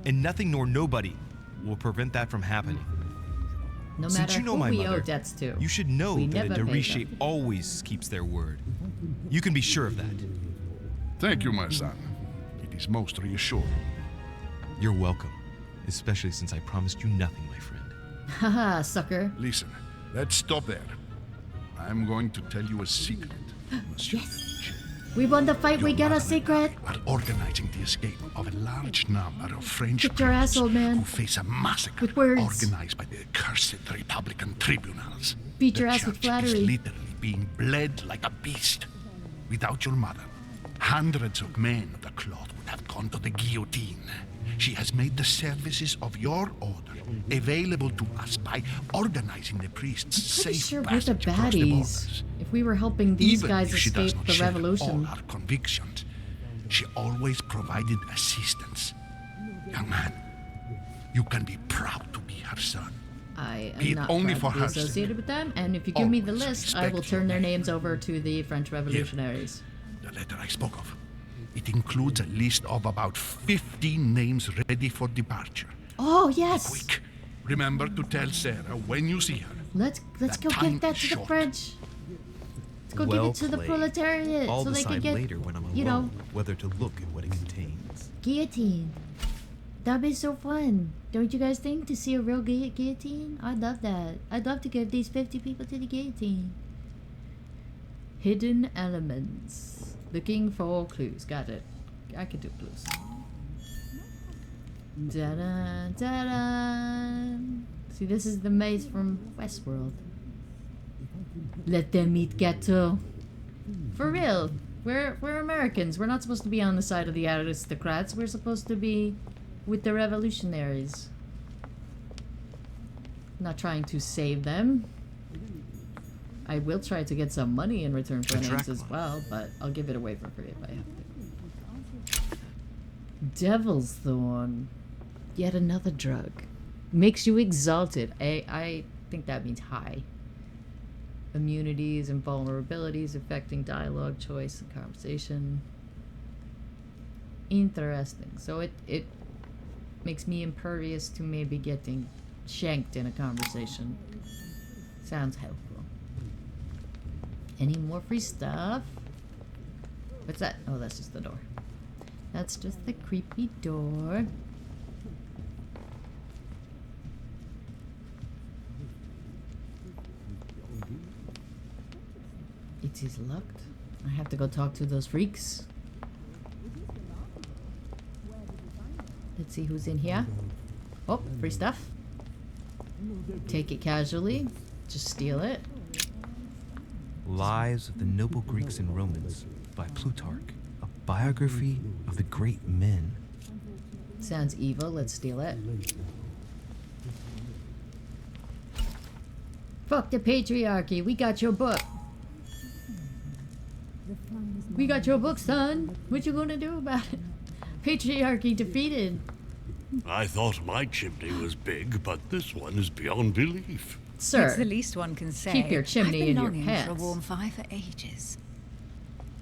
and nothing nor nobody will prevent that from happening. No Since matter you know who my we mother, owe debts to. you should know we that a never paid Deriche them. always keeps their word. You can be sure of that. Thank you, my son. It is most reassuring. You're welcome, especially since I promised you nothing, my friend. Haha, sucker. Listen, let's stop there. I'm going to tell you a secret, Monsieur. We won the fight, we Your get a mother secret. and I are organizing the escape of a large number of French Get your priests ass, old man. who face a massacre With words. organized by the accursed Republican tribunals. Beat The your ass with church is flattery. literally being bled like a beast. Without your mother, hundreds of men of the cloth would have gone to the guillotine. She has made the services of your order available to us by organizing the priests' Pretty safe sure we're the passage across the baddies. borders. If we were helping these Even guys if she does escape not the share revolution. all our convictions, she always provided assistance. Young man, you can be proud to be her son. I Be am it not only proud for to be her sake. associated with them, and if you give me the Always list, I will respect turn your their name. names over to the French revolutionaries. The letter I spoke of. It includes a list of about 50 names ready for departure. Oh yes. Quick. Remember to tell Sarah when you see her. Let's That go time give that is to the short. French. Let's go give Well it to the played. proletariat I'll so they can decide get, later when I'm alone you know, whether to look at what it contains. guillotine. That'd be so fun. Don't you guys think, to see a real guillotine? I'd love that. I'd love to give these 50 people to the guillotine. Hidden elements. Looking for clues. Got it. I could do clues. Da-da, da-da. See, this is the maze from Westworld. Let them eat ghetto. For real. We're Americans. We're not supposed to be on the side of the aristocrats. We're supposed to be with the revolutionaries. Not trying to save them. I will try to get some money in return for names as well, but I'll give it away for free if I have to. Devil's Thorn. Yet another drug. Makes you exalted. I think that means high. Immunities and vulnerabilities affecting dialogue, choice, and conversation. Interesting. So it makes me impervious to maybe getting shanked in a conversation. Sounds helpful. Any more free stuff? What's that? Oh, that's just the door. That's just the creepy door. It is locked. I have to go talk to those freaks. Let's see who's in here. Oh, free stuff. Take it casually. Just steal it. Lives of the Noble Greeks and Romans by Plutarch, a biography of the great men. Sounds evil. Let's steal it. Fuck the patriarchy. We got your book. We got your book, son. What you gonna do about it? Patriarchy defeated. I thought my chimney was big, but this one is beyond belief. Sir, It's the least one can say. keep your chimney I've in been your longing for a pants. warm fire for ages.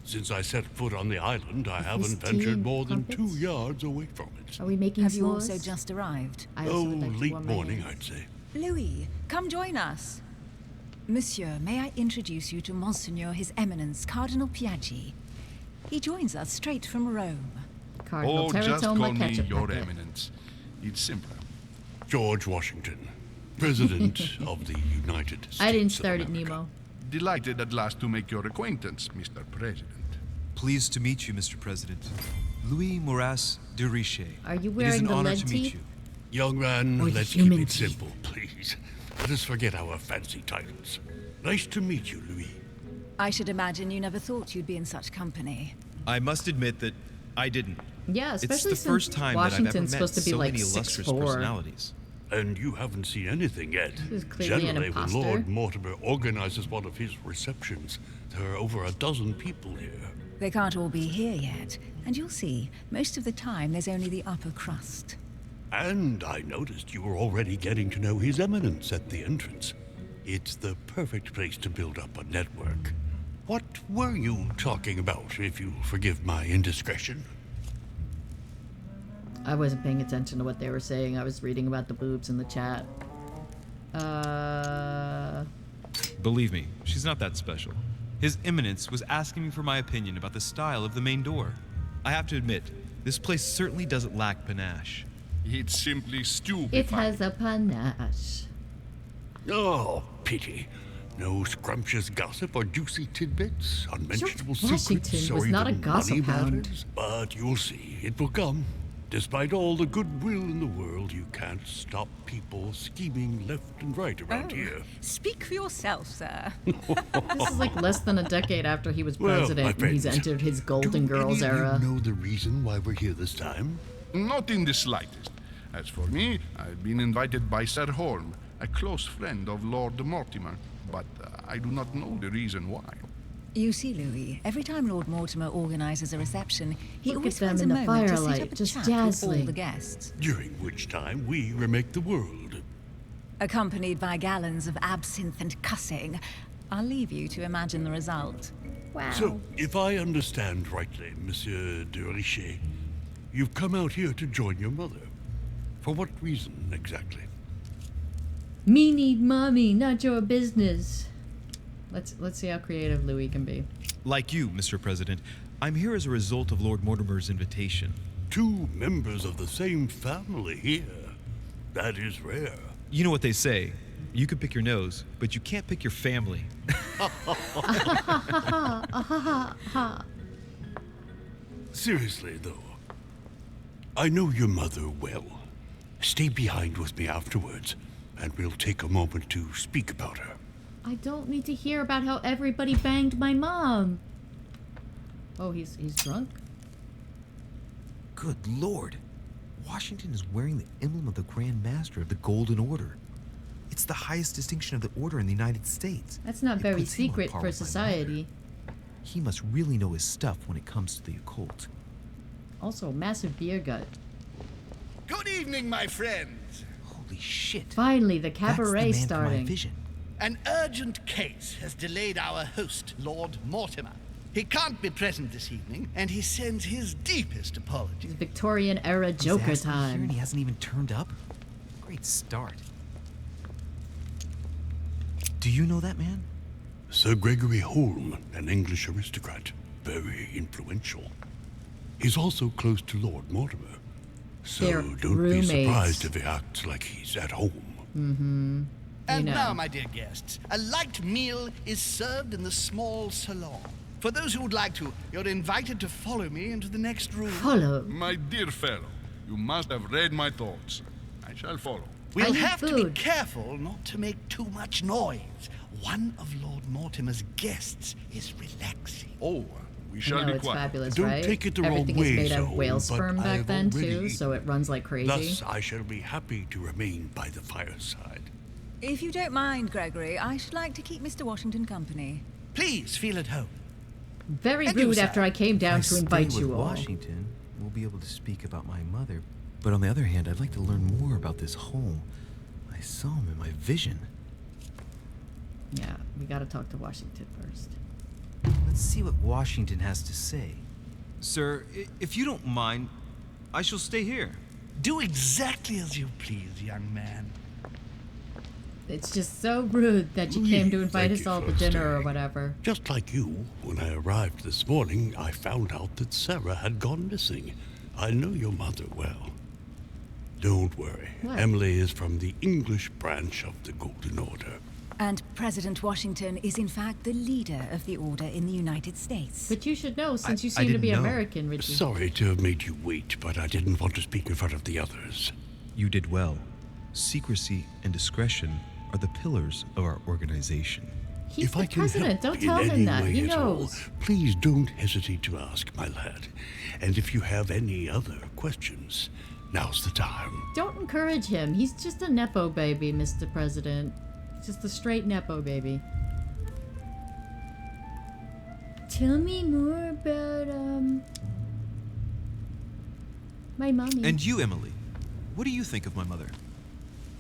Since I set foot on the island, I Is haven't tea ventured and more than crumpets? 2 yards away from it. Are we making Have s'mores? you also just arrived? I also Oh, would like to late warm my morning, hands. I'd say. Louis, come join us. Monsieur, may I introduce you to Monseigneur His Eminence Cardinal Piaggi? He joins us straight from Rome. Cardinal Or just Teratoma call me ketchup Your packet. Eminence. It's simpler. George Washington, President of the United States. I didn't of start it, America. Nemo. Delighted at last to make your acquaintance, Mr. President. Pleased to meet you, Mr. President. Louis Moras de Riche. Are you It is wearing an the honor lead to meet teeth? you. Young man, Or the let's keep human it teeth. simple, please. Let us forget our fancy titles. Nice to meet you, Louis. I should imagine you never thought you'd be in such company. I must admit that I didn't. Yeah, It's especially the since first time that I've ever Washington's met supposed to be so like many illustrious 6'4". personalities. And you haven't seen anything yet. He's clearly an Generally, when imposter. Lord Mortimer organizes one of his receptions, there are over a dozen people here. They can't all be here yet, and you'll see, most of the time there's only the upper crust. And I noticed you were already getting to know His Eminence at the entrance. It's the perfect place to build up a network. What were you talking about, if you'll forgive my indiscretion? I wasn't paying attention to what they were saying. I was reading about the boobs in the chat. Believe me, she's not that special. His Eminence was asking me for my opinion about the style of the main door. I have to admit, this place certainly doesn't lack panache. It's simply stupid. It has a panache. Oh, pity. No scrumptious gossip or juicy tidbits, unmentionable George secrets, Washington or was not a even gossip money hound. matters. But you'll see, it will come. Despite all the goodwill in the world, you can't stop people scheming left and right around here. Speak for yourself, sir. This is like less than a decade after he was Well, president, my and he's friends, entered his Golden Do Girls any of era. you know the reason why we're here this time? Not in the slightest. As for me, I've been invited by Sir Holm, a close friend of Lord Mortimer, but I do not know the reason why. You see, Louis, every time Lord Mortimer organizes a reception, he Look always at them finds a in the moment to set firelight, up a just chat with all dazzling. the guests, During which time we remake the world. accompanied by gallons of absinthe and cussing. I'll leave you to imagine the result. Wow. So, if I understand rightly, Monsieur de Richet, you've come out here to join your mother. For what reason, exactly? Me need mommy, not your business. Let's see how creative Louis can be. Like you, Mr. President, I'm here as a result of Lord Mortimer's invitation. 2 members of the same family here. That is rare. You know what they say. You can pick your nose, but you can't pick your family. Seriously, though, I know your mother well. Stay behind with me afterwards, and we'll take a moment to speak about her. I don't need to hear about how everybody banged my mom. Oh, he's drunk? Good lord. Washington is wearing the emblem of the Grand Master of the Golden Order. It's the highest distinction of the order in the United States. That's not It very puts him on secret par for with my society. mother. He must really know his stuff when it comes to the occult. Also, massive beer gut. Good evening, my friends. Holy shit. Finally, the That's the cabaret man from my starting. vision. An urgent case has delayed our host, Lord Mortimer. He can't be present this evening, and he sends his deepest apologies. Victorian era Joker He's asked me here time. and he hasn't even turned up? Great start. Do you know that man? Sir Gregory Holm, an English aristocrat, very influential. He's also close to Lord Mortimer, so They're don't roommates. be surprised if he acts like he's at home. Mm-hmm. And know. now, my dear guests, a light meal is served in the small salon. For those who would like to, you're invited to follow me into the next room. Follow. My dear fellow, you must have read my thoughts. I shall follow. We'll I need have to be food. careful not to make too much noise. One of Lord Mortimer's guests is relaxing. Oh, we shall I know, be it's quiet. fabulous, Don't right? take it the wrong Everything way, is made Sir of whale Holm, sperm but back I've then, already too, so eaten. it runs like crazy. Thus, I shall be happy to remain by the fireside. If you don't mind, Gregory, I should like to keep Mr. Washington company. Please feel at home. Very And you, rude sir. after I came down If I to invite stay you with all. Washington, we'll be able to speak about my mother. But on the other hand, I'd like to learn more about this home. I saw him in my vision. Yeah, we gotta talk to Washington first. Let's see what Washington has to say. Sir, if you don't mind, I shall stay here. Do exactly as you please, young man. It's just so rude that you Louis, came to invite thank us you all for to dinner or staying. whatever. Just like you, when I arrived this morning, I found out that Sarah had gone missing. I know your mother well. Don't worry. What? Emily is from the English branch of the Golden Order. And President Washington is in fact the leader of the order in the United States. But you should know, since you I seem to be didn't know. American, Richie. Sorry to have made you wait, but I didn't want to speak in front of the others. You did well. Secrecy and discretion are the pillars of our organization. He's If the I can president. help Don't in tell him any that. way He at all, knows. please don't hesitate to ask, my lad. And if you have any other questions, now's the time. Don't encourage him. He's just a Nepo baby, Mr. President. He's just a straight Nepo baby. Tell me more about, my mommy. And you, Emily, what do you think of my mother?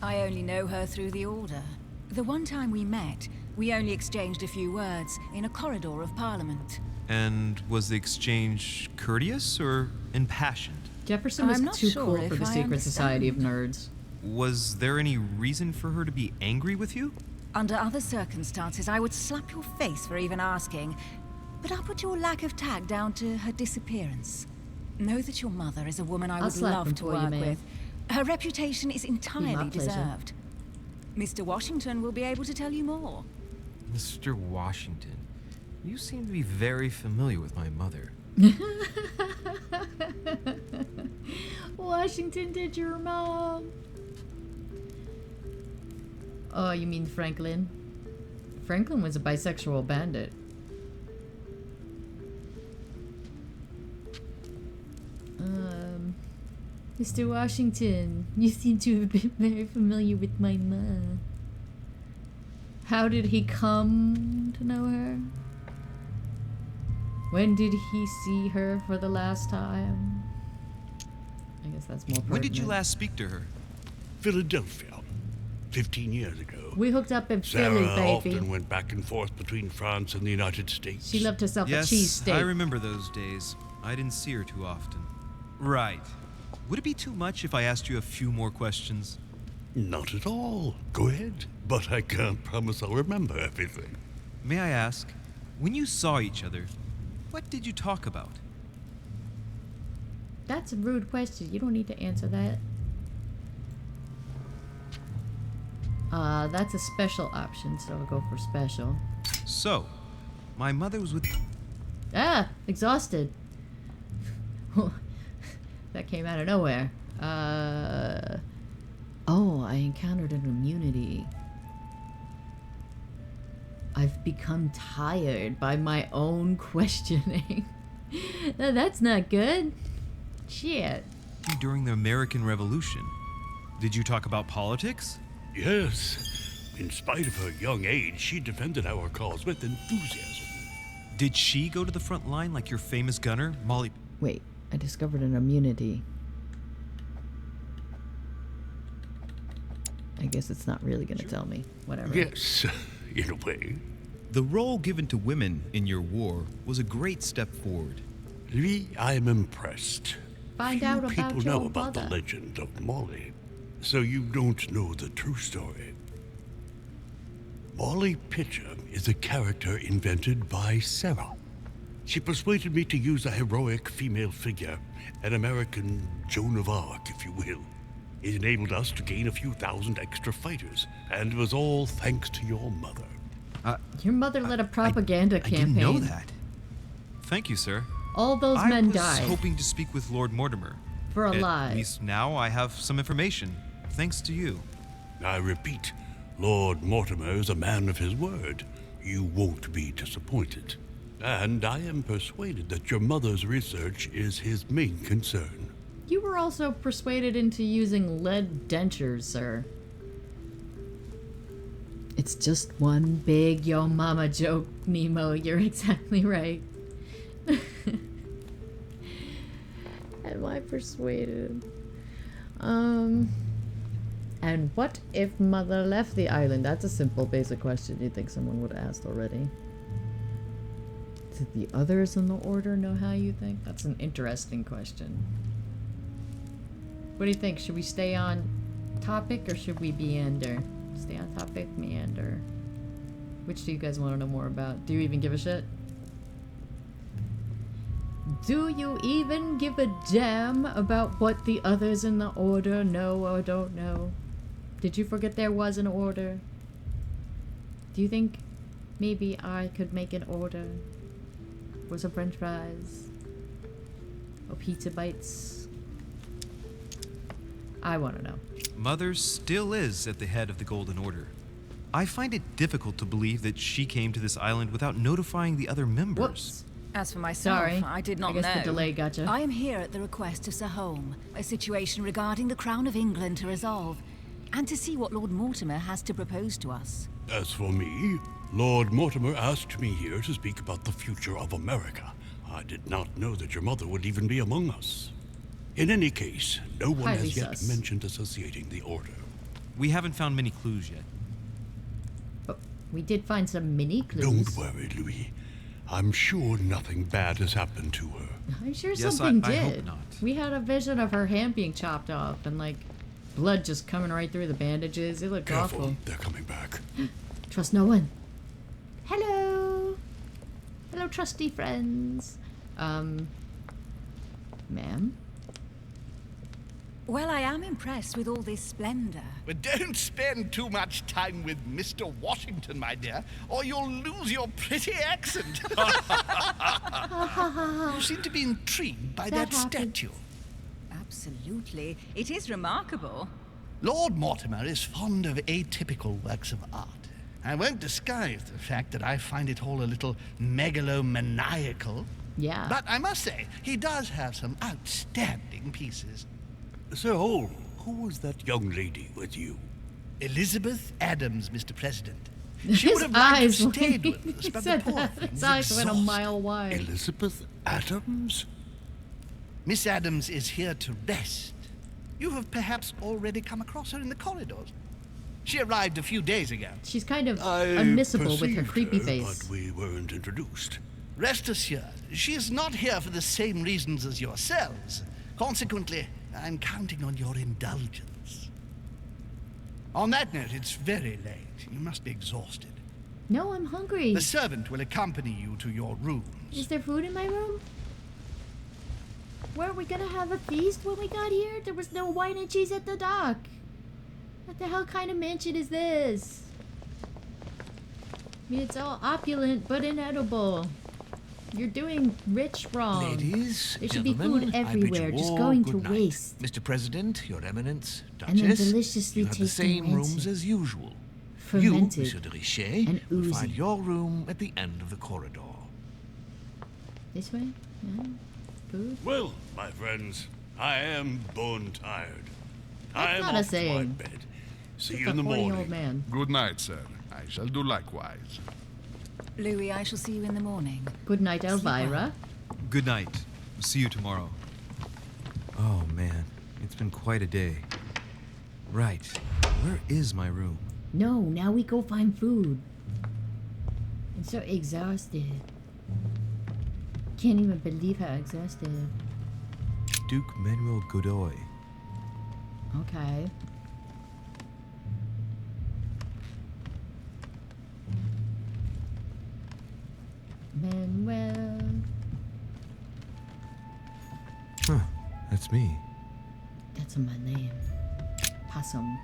I only know her through the Order. The one time we met, we only exchanged a few words in a corridor of Parliament. And was the exchange courteous or impassioned? Jefferson was I'm not too sure cool for if the I secret society of understand. nerds. Was there any reason for her to be angry with you? Under other circumstances, I would slap your face for even asking, but I'll put your lack of tact down to her disappearance. Know that your mother is a woman I I'll would slap love him to for you, work ma'am. with. Her reputation is entirely pleasure. deserved. Mr. Washington will be able to tell you more. Mr. Washington, you seem to be very familiar with my mother. Washington did your mom. Oh, you mean Franklin? Franklin was a bisexual bandit. Mr. Washington, you seem to have been very familiar with my mom. How did he come to know her? When did he see her for the last time? I guess that's more pertinent. When did you last speak to her? Philadelphia, 15 years ago. We hooked up in Sarah Philly, baby. often went back and forth between France and the United States. She loved herself a Yes, cheesesteak. I remember those days. I didn't see her too often. Right. Would it be too much if I asked you a few more questions? Not at all. Go ahead. But I can't promise I'll remember everything. May I ask, when you saw each other, what did you talk about? That's a rude question. You don't need to answer that. That's a special option, so I'll go for special. So, my mother was with... Ah! Exhausted. That came out of nowhere. Oh, I encountered an immunity. I've become tired by my own questioning. That's not good. Shit. During the American Revolution. Did you talk about politics? Yes. In spite of her young age, she defended our cause with enthusiasm. Did she go to the front line like your famous gunner, Molly... Wait, I discovered an immunity. I guess it's not really gonna tell me. Whatever. Yes, in a way. The role given to women in your war was a great step forward. Lee, I am impressed. Find Few out about people your know about the mother. legend of Molly, so you don't know the true story. Molly Pitcher is a character invented by Sarah. She persuaded me to use a heroic female figure, an American Joan of Arc, if you will. It enabled us to gain a few thousand extra fighters, and it was all thanks to your mother. Your mother led a propaganda I campaign. didn't know that. Thank you, sir. All those men I was died. hoping to speak with Lord Mortimer. For a At lie. least now I have some information, thanks to you. I repeat, Lord Mortimer is a man of his word. You won't be disappointed. And I am persuaded that your mother's research is his main concern. You were also persuaded into using lead dentures, sir. It's just one big yo mama joke, Nemo. You're exactly right. Am I persuaded? And what if mother left the island? That's a simple, basic question you'd think someone would have asked already. Did the others in the order know how you think? That's an interesting question. What do you think? Should we stay on topic or should we meander? Stay on topic, meander. Which do you guys want to know more about? Do you even give a shit? Do you even give a damn about what the others in the order know or don't know? Did you forget there was an order? Do you think maybe I could make an order for some french fries? Or pizza bites? I want to know. Mother still is at the head of the Golden Order. I find it difficult to believe that she came to this island without notifying the other members. Whoops. As for myself, Sorry. I did not I guess know. the delay gotcha. I am here at the request of Sir Holm, a situation regarding the Crown of England to resolve, and to see what Lord Mortimer has to propose to us. As for me, Lord Mortimer asked me here to speak about the future of America. I did not know that your mother would even be among us. In any case, no one Highly has yet sus. mentioned associating the order. We haven't found many clues yet. But we did find some mini clues. Don't worry, Louis. I'm sure nothing bad has happened to her. I'm sure Yes, something I did. hope not. We had a vision of her hand being chopped off and like blood just coming right through the bandages. It looked Careful, awful. they're coming back. Trust no one. Hello. Hello, trusty friends. Ma'am? Well, I am impressed with all this splendor. But don't spend too much time with Mr. Washington, my dear, or you'll lose your pretty accent. You seem to be intrigued by that happened. statue. Absolutely. It is remarkable. Lord Mortimer is fond of atypical works of art. I won't disguise the fact that I find it all a little megalomaniacal. Yeah. But I must say, he does have some outstanding pieces. Sir Holm, who was that young lady with you? Elizabeth Adams, Mr. President. She His would have liked to eyes have when stayed he with us, but the said poor that, thing's his eyes went a exhausted. mile wide. Elizabeth Adams? Miss Adams is here to rest. You have perhaps already come across her in the corridors. She arrived a few days ago. She's kind of I unmissable with her perceived creepy her, face. But we weren't introduced. Rest assured, she is not here for the same reasons as yourselves. Consequently, I'm counting on your indulgence. On that note, it's very late. You must be exhausted. No, I'm hungry. The servant will accompany you to your rooms. Is there food in my room? Were we gonna have a feast when we got here? There was no wine and cheese at the dock. What the hell kind of mansion is this? I mean, it's all opulent but inedible. You're doing rich wrong. Ladies, There should be gentlemen, food I bid you everywhere, just all going to good night. waste. Mr. President, Your Eminence, And then Duchess, deliciously you have the tasting same rooms rancid. as usual. Fermented You, Monsieur de Richet, and will oozy. find your room at the end of the corridor. This way? Yeah. Food? Well, my friends, I am bone tired. I That's am not a off to my saying. bed. See It's you a in the horny morning. old man. Good night, sir. I shall do likewise. Louis, I shall see you in the morning. Good night, Sleep well. Elvira. Good night. See you tomorrow. Oh man, it's been quite a day. Right, where is my room? No, now we go find food. I'm so exhausted. Can't even believe how exhausted. Duke Manuel Godoy. Okay. Manuel. Huh, that's me. That's my name. Possum.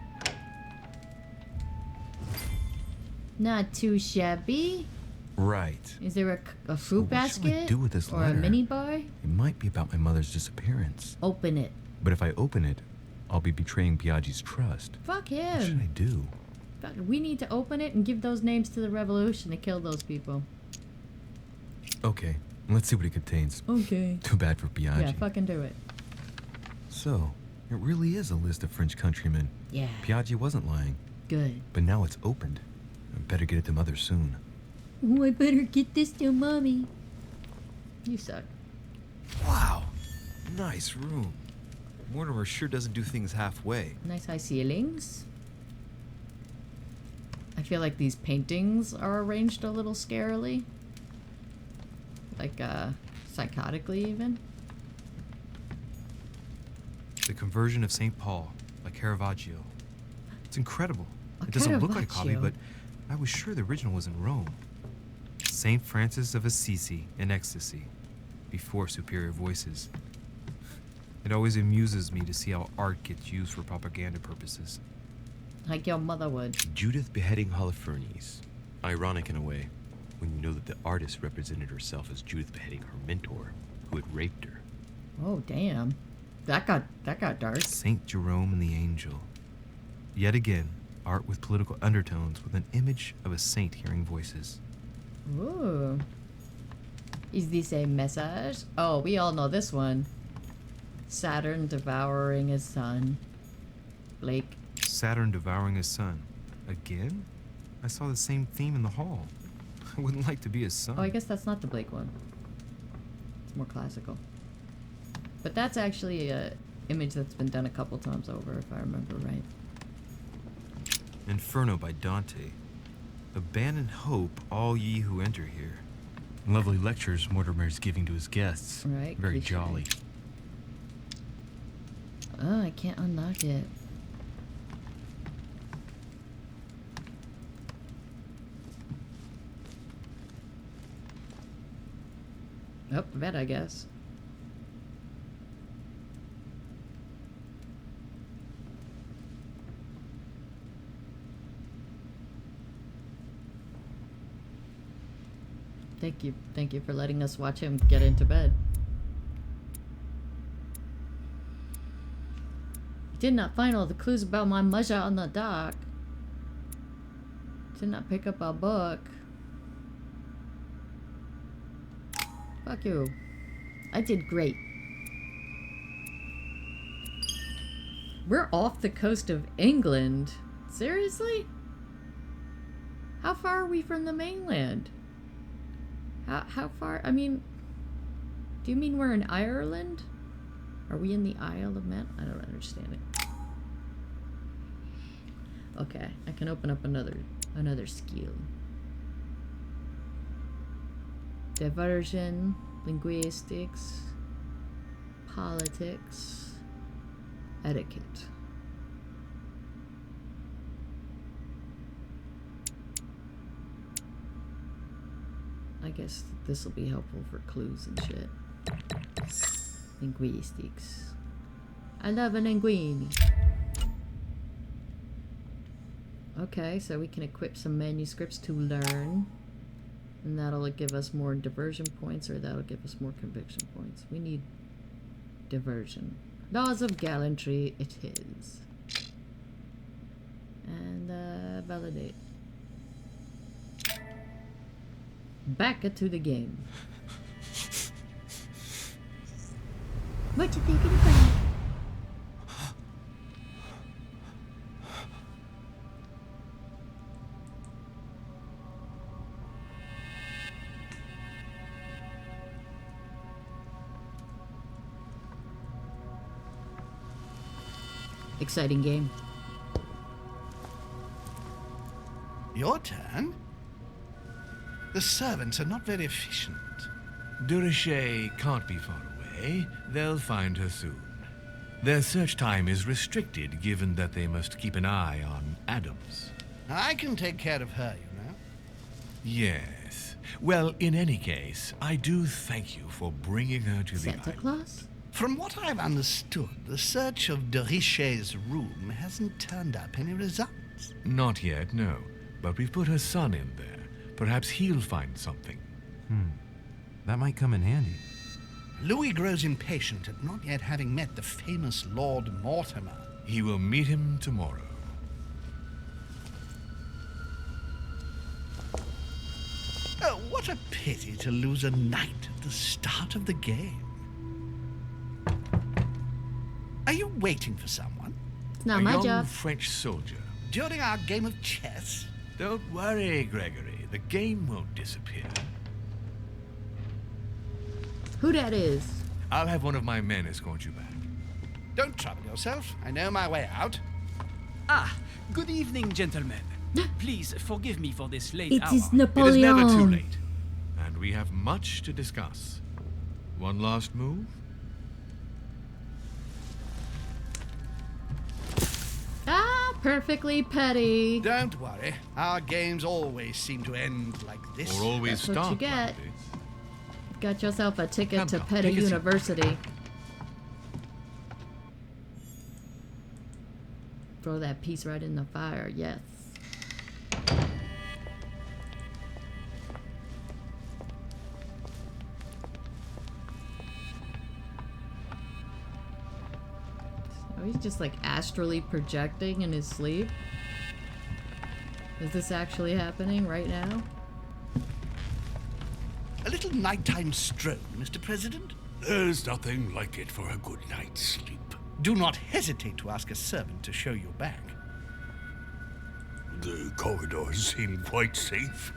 Not too shabby. Right. Is there a fruit What shall I basket? do with this or letter? a mini bar? It might be about my mother's disappearance. Open it. But if I open it, I'll be betraying Piaggi's trust. Fuck What should I him. do? Fuck, we need to open it and give those names to the revolution to kill those people. Okay, let's see what it contains. Okay. Too bad for Piaggi. Yeah, fucking do it. So, it really is a list of French countrymen. Yeah. Piaggi wasn't lying, Good. but now it's opened. I better get it to Mother soon. Oh, I better get this to mommy. You suck. Wow. Nice room. Mortimer sure doesn't do things halfway. Nice high ceilings. I feel like these paintings are arranged a little scarily. Like, psychotically even. The Conversion of St. Paul by Caravaggio. It's incredible. A It doesn't look like a copy, Caravaggio. but I was sure the original was in Rome. St. Francis of Assisi in ecstasy, before superior voices. It always amuses me to see how art gets used for propaganda purposes. Like your mother would. Judith beheading Holofernes. Ironic in a way, when you know that the artist represented herself as Judith beheading her mentor, who had raped her. Oh, damn. That got dark. Saint Jerome and the Angel. Yet again, art with political undertones with an image of a saint hearing voices. Ooh. Is this a message? Oh, we all know this one. Saturn devouring his son. Blake. Saturn devouring his son. Again? I saw the same theme in the hall. I wouldn't like to be his son. Oh, I guess that's not the Blake one. It's more classical. But that's actually a image that's been done a couple times over, if I remember right. Inferno by Dante. Abandon hope, all ye who enter here. Lovely lectures Mortimer's giving to his guests. Right, Very cliche. jolly. Oh, I can't unlock it. Oh, vet, I guess. Thank you for letting us watch him get into bed. Did not find all the clues about my mother on the dock. Did not pick up a book. Fuck you. I did great. We're off the coast of England. Seriously? How far are we from the mainland? How far? I mean, do you mean we're in Ireland? Are we in the Isle of Man? I don't understand it. Okay, I can open up another skill. Diversion, linguistics, politics, etiquette. I guess this will be helpful for clues and shit. Linguistics. I love a linguini. Okay, so we can equip some manuscripts to learn. And that'll give us more diversion points, or that'll give us more conviction points. We need diversion. Laws of gallantry it is. And validate. Back to the game. What you thinking about? Exciting game. Your turn? The servants are not very efficient. Durocher can't be far away. They'll find her soon. Their search time is restricted, given that they must keep an eye on Adams. I can take care of her, you know. Yes. Well, in any case, I do thank you for bringing her to the Santa Claus? From what I've understood, the search of Durocher's room hasn't turned up any results. Not yet, no. But we've put her son in there. Perhaps he'll find something. That might come in handy. Louis grows impatient at not yet having met the famous Lord Mortimer. He will meet him tomorrow. Oh, what a pity to lose a knight at the start of the game. Are you waiting for someone? It's not a my young job. French soldier. During our game of chess? Don't worry, Gregory. The game won't disappear. Who that is? I'll have one of my men escort you back. Don't trouble yourself. I know my way out. Ah, good evening, gentlemen. Please forgive me for this late It hour. is Napoleon. It is never too late. And we have much to discuss. One last move? Ah, perfectly petty. Don't worry. Our games always seem to end like this. Or always That's what start you get. like this. Got yourself a ticket Come to now, Petty take a seat. University. Throw that piece right in the fire, yes. So he's just like astrally projecting in his sleep. Is this actually happening right now? A little nighttime stroll, Mr. President? There's nothing like it for a good night's sleep. Do not hesitate to ask a servant to show you back. The corridors seem quite safe.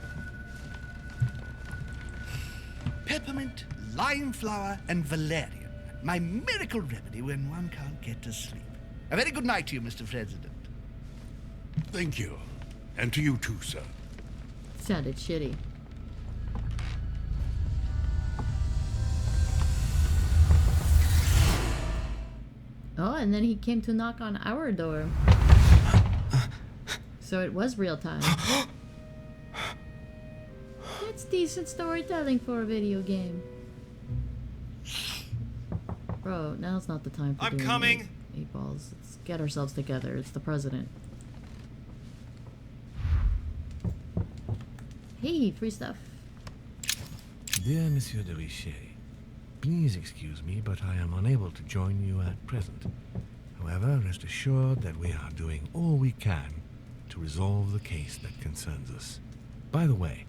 Peppermint, lime flower, and valerian. My miracle remedy when one can't get to sleep. A very good night to you, Mr. President. Thank you. And to you too, sir. Sounded shitty. Oh, and then he came to knock on our door. So it was real time. That's decent storytelling for a video game. Bro, now's not the time for I'm doing coming. these 8 balls. Let's get ourselves together. It's the president. Hey, free stuff. Dear Monsieur de Richet, please excuse me, but I am unable to join you at present. However, rest assured that we are doing all we can to resolve the case that concerns us. By the way,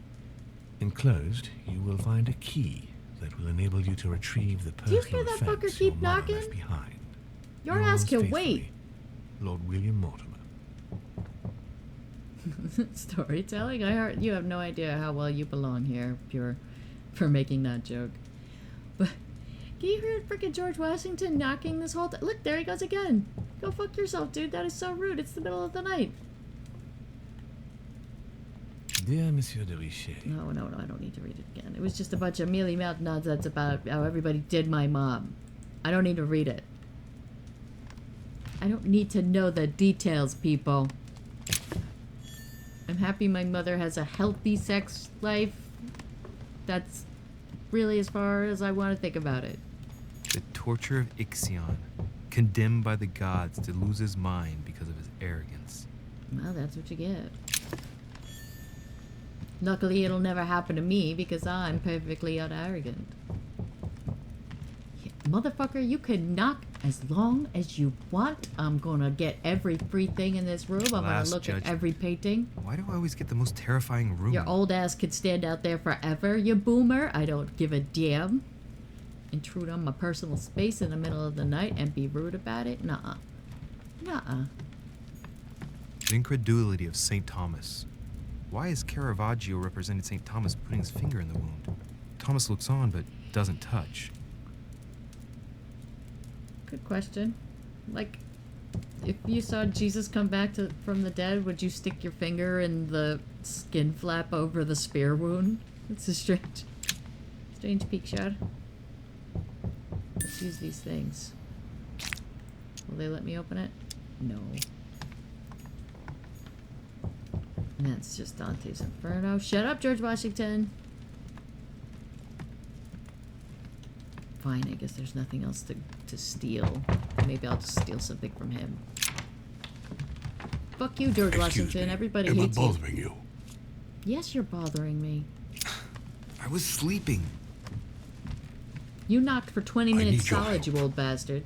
enclosed, you will find a key that will enable you to retrieve the Do you personal hear that fucker effects your keep mother knocking? left behind. Your ass can Yours wait. faithfully, Lord William Mortimer. Storytelling? I heard you have no idea how well you belong here, Pure, for making that joke. But can you hear freaking George Washington knocking this whole time? Look, there he goes again. Go fuck yourself, dude. That is so rude. It's the middle of the night. Dear Monsieur de Richet, No, I don't need to read it again. It was just a bunch of mealy-mouthed nonsense about how everybody did my mom. I don't need to read it. I don't need to know the details, people. I'm happy my mother has a healthy sex life. That's really as far as I want to think about it. The torture of Ixion, condemned by the gods to lose his mind because of his arrogance. Well, that's what you get. Luckily, it'll never happen to me because I'm perfectly unarrogant. Yeah, motherfucker, you can knock as long as you want. I'm gonna get every free thing in this room. I'm gonna look at every painting. Why do I always get the most terrifying room? Your old ass could stand out there forever, you boomer. I don't give a damn. Intrude on my personal space in the middle of the night and be rude about it? Nuh-uh. Nuh-uh. The incredulity of St. Thomas. Why is Caravaggio represented St. Thomas putting his finger in the wound? Thomas looks on but doesn't touch. Good question. Like, if you saw Jesus come back from the dead, would you stick your finger in the skin flap over the spear wound? It's a strange peek shot. Let's use these things. Will they let me open it? No. And that's just Dante's Inferno. Shut up, George Washington! Fine, I guess there's nothing else to steal. Maybe I'll just steal something from him. Fuck you, George Washington. Everybody hates you. Am I bothering you? Yes, you're bothering me. I was sleeping. You knocked for 20 I minutes need your solid, you old bastard.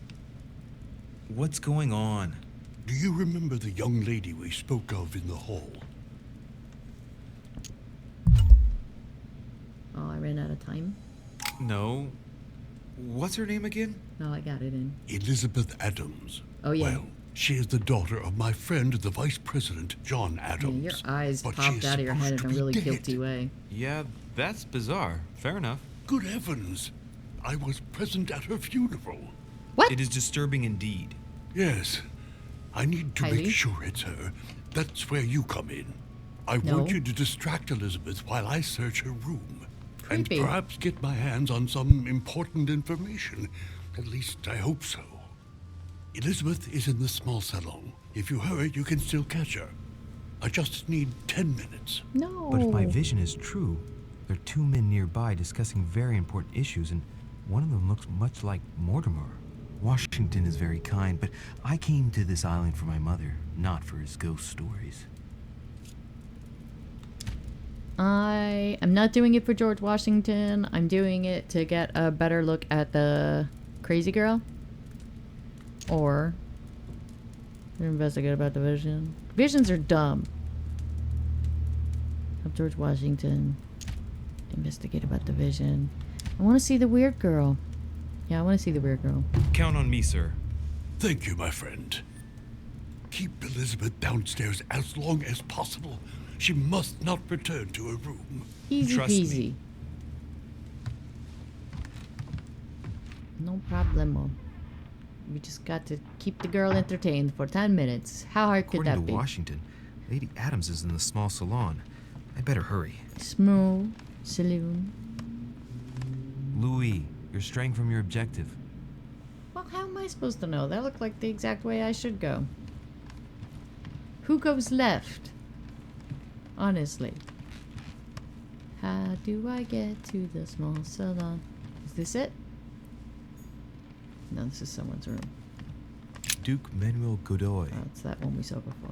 What's going on? Do you remember the young lady we spoke of in the hall? Oh, I ran out of time. No. What's her name again? No, I got it in. Elizabeth Adams. Oh, yeah. Well, she is the daughter of my friend, the Vice President, John Adams. Yeah, your eyes But popped she is out of your head in supposed a to be really dead. guilty way. Yeah, that's bizarre. Fair enough. Good heavens! I was present at her funeral. What? It is disturbing indeed. Yes. I need to Highly. make sure it's her. That's where you come in. I No. want you to distract Elizabeth while I search her room. Creepy. And perhaps get my hands on some important information. At least I hope so. Elizabeth is in the small salon. If you hurry, you can still catch her. I just need 10 minutes. No. But if my vision is true, there are 2 men nearby discussing very important issues, and one of them looks much like Mortimer. Washington is very kind, but I came to this island for my mother, not for his ghost stories. I am not doing it for George Washington. I'm doing it to get a better look at the crazy girl. Or investigate about the vision. Visions are dumb. Help George Washington. Investigate about the vision. I want to see the weird girl. Yeah, I want to see the weird girl. Count on me, sir. Thank you, my friend. Keep Elizabeth downstairs as long as possible. She must not return to her room. Easy Trust peasy. me. No problemo. We just got to keep the girl entertained for 10 minutes. How hard could According that to be? Washington, Lady Adams is in the small salon. I better hurry. Small saloon. Louis, you're straying from your objective. Well, how am I supposed to know? That looked like the exact way I should go. Who goes left? Honestly. How do I get to the small salon? Is this it? No, this is someone's room. Duke Manuel Godoy. Oh, it's that one we saw before.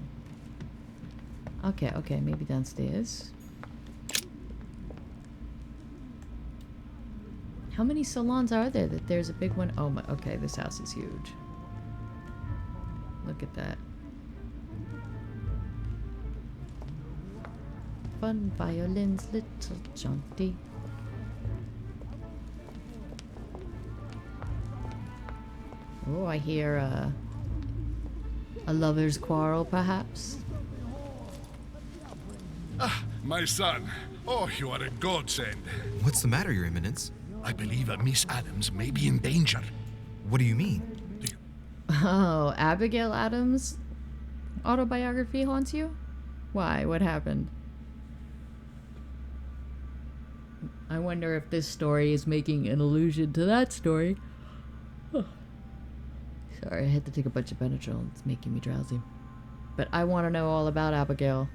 Okay, maybe downstairs. How many salons are there that there's a big one? Oh my, okay, this house is huge. Look at that. Fun violins, little jaunty. Oh, I hear a lover's quarrel, perhaps? Ah, my son. Oh, you are a godsend. What's the matter, Your Eminence? I believe Miss Adams may be in danger. What do you mean? Oh, Abigail Adams' autobiography haunts you? Why? What happened? I wonder if this story is making an allusion to that story. Sorry, I had to take a bunch of Benadryl. It's making me drowsy. But I want to know all about Abigail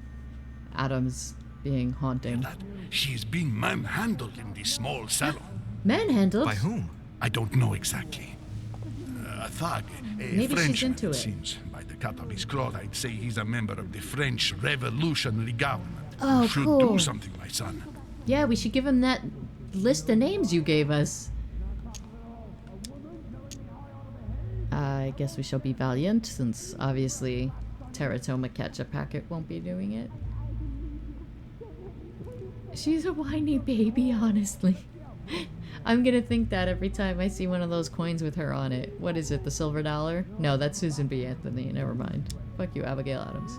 Adams being haunting. She is being manhandled in the small salon. Manhandled? By whom? I don't know exactly. A thug, a Maybe she's Frenchman, into it. seems. By the cut of his cloth, I'd say he's a member of the French Revolutionary Government. Oh, You should cool. do something, my son. Yeah, we should give him that list of names you gave us. I guess we shall be valiant, since obviously Teratoma Ketchup Packet won't be doing it. She's a whiny baby, honestly. I'm gonna think that every time I see one of those coins with her on it. What is it, the silver dollar? No, that's Susan B. Anthony, never mind. Fuck you, Abigail Adams.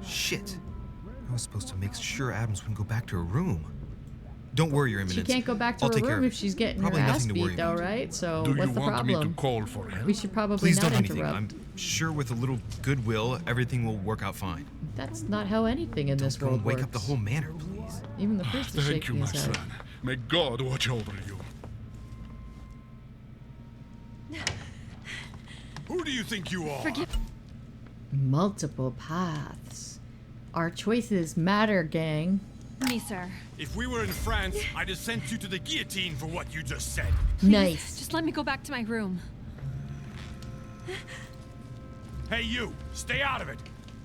Shit. I was supposed to make sure Adams wouldn't go back to her room. Don't worry, Your Eminence. She can't go back to I'll her take care room of if it. she's getting Probably her ass nothing to worry beat, though, about. right? So Do what's you the want me to problem? call for help? We should probably Please not don't do anything. interrupt. I'm sure with a little goodwill, everything will work out fine. That's not how anything in this world Don't wake works. up the whole manor, please. Even the priest is Thank you, shaking my his head. son. May God watch over you. Who do you think you are? Multiple paths. Our choices matter, gang. Me, sir. If we were in France, I'd have sent you to the guillotine for what you just said. Please, Nice. Just let me go back to my room. Hey, you, stay out of it.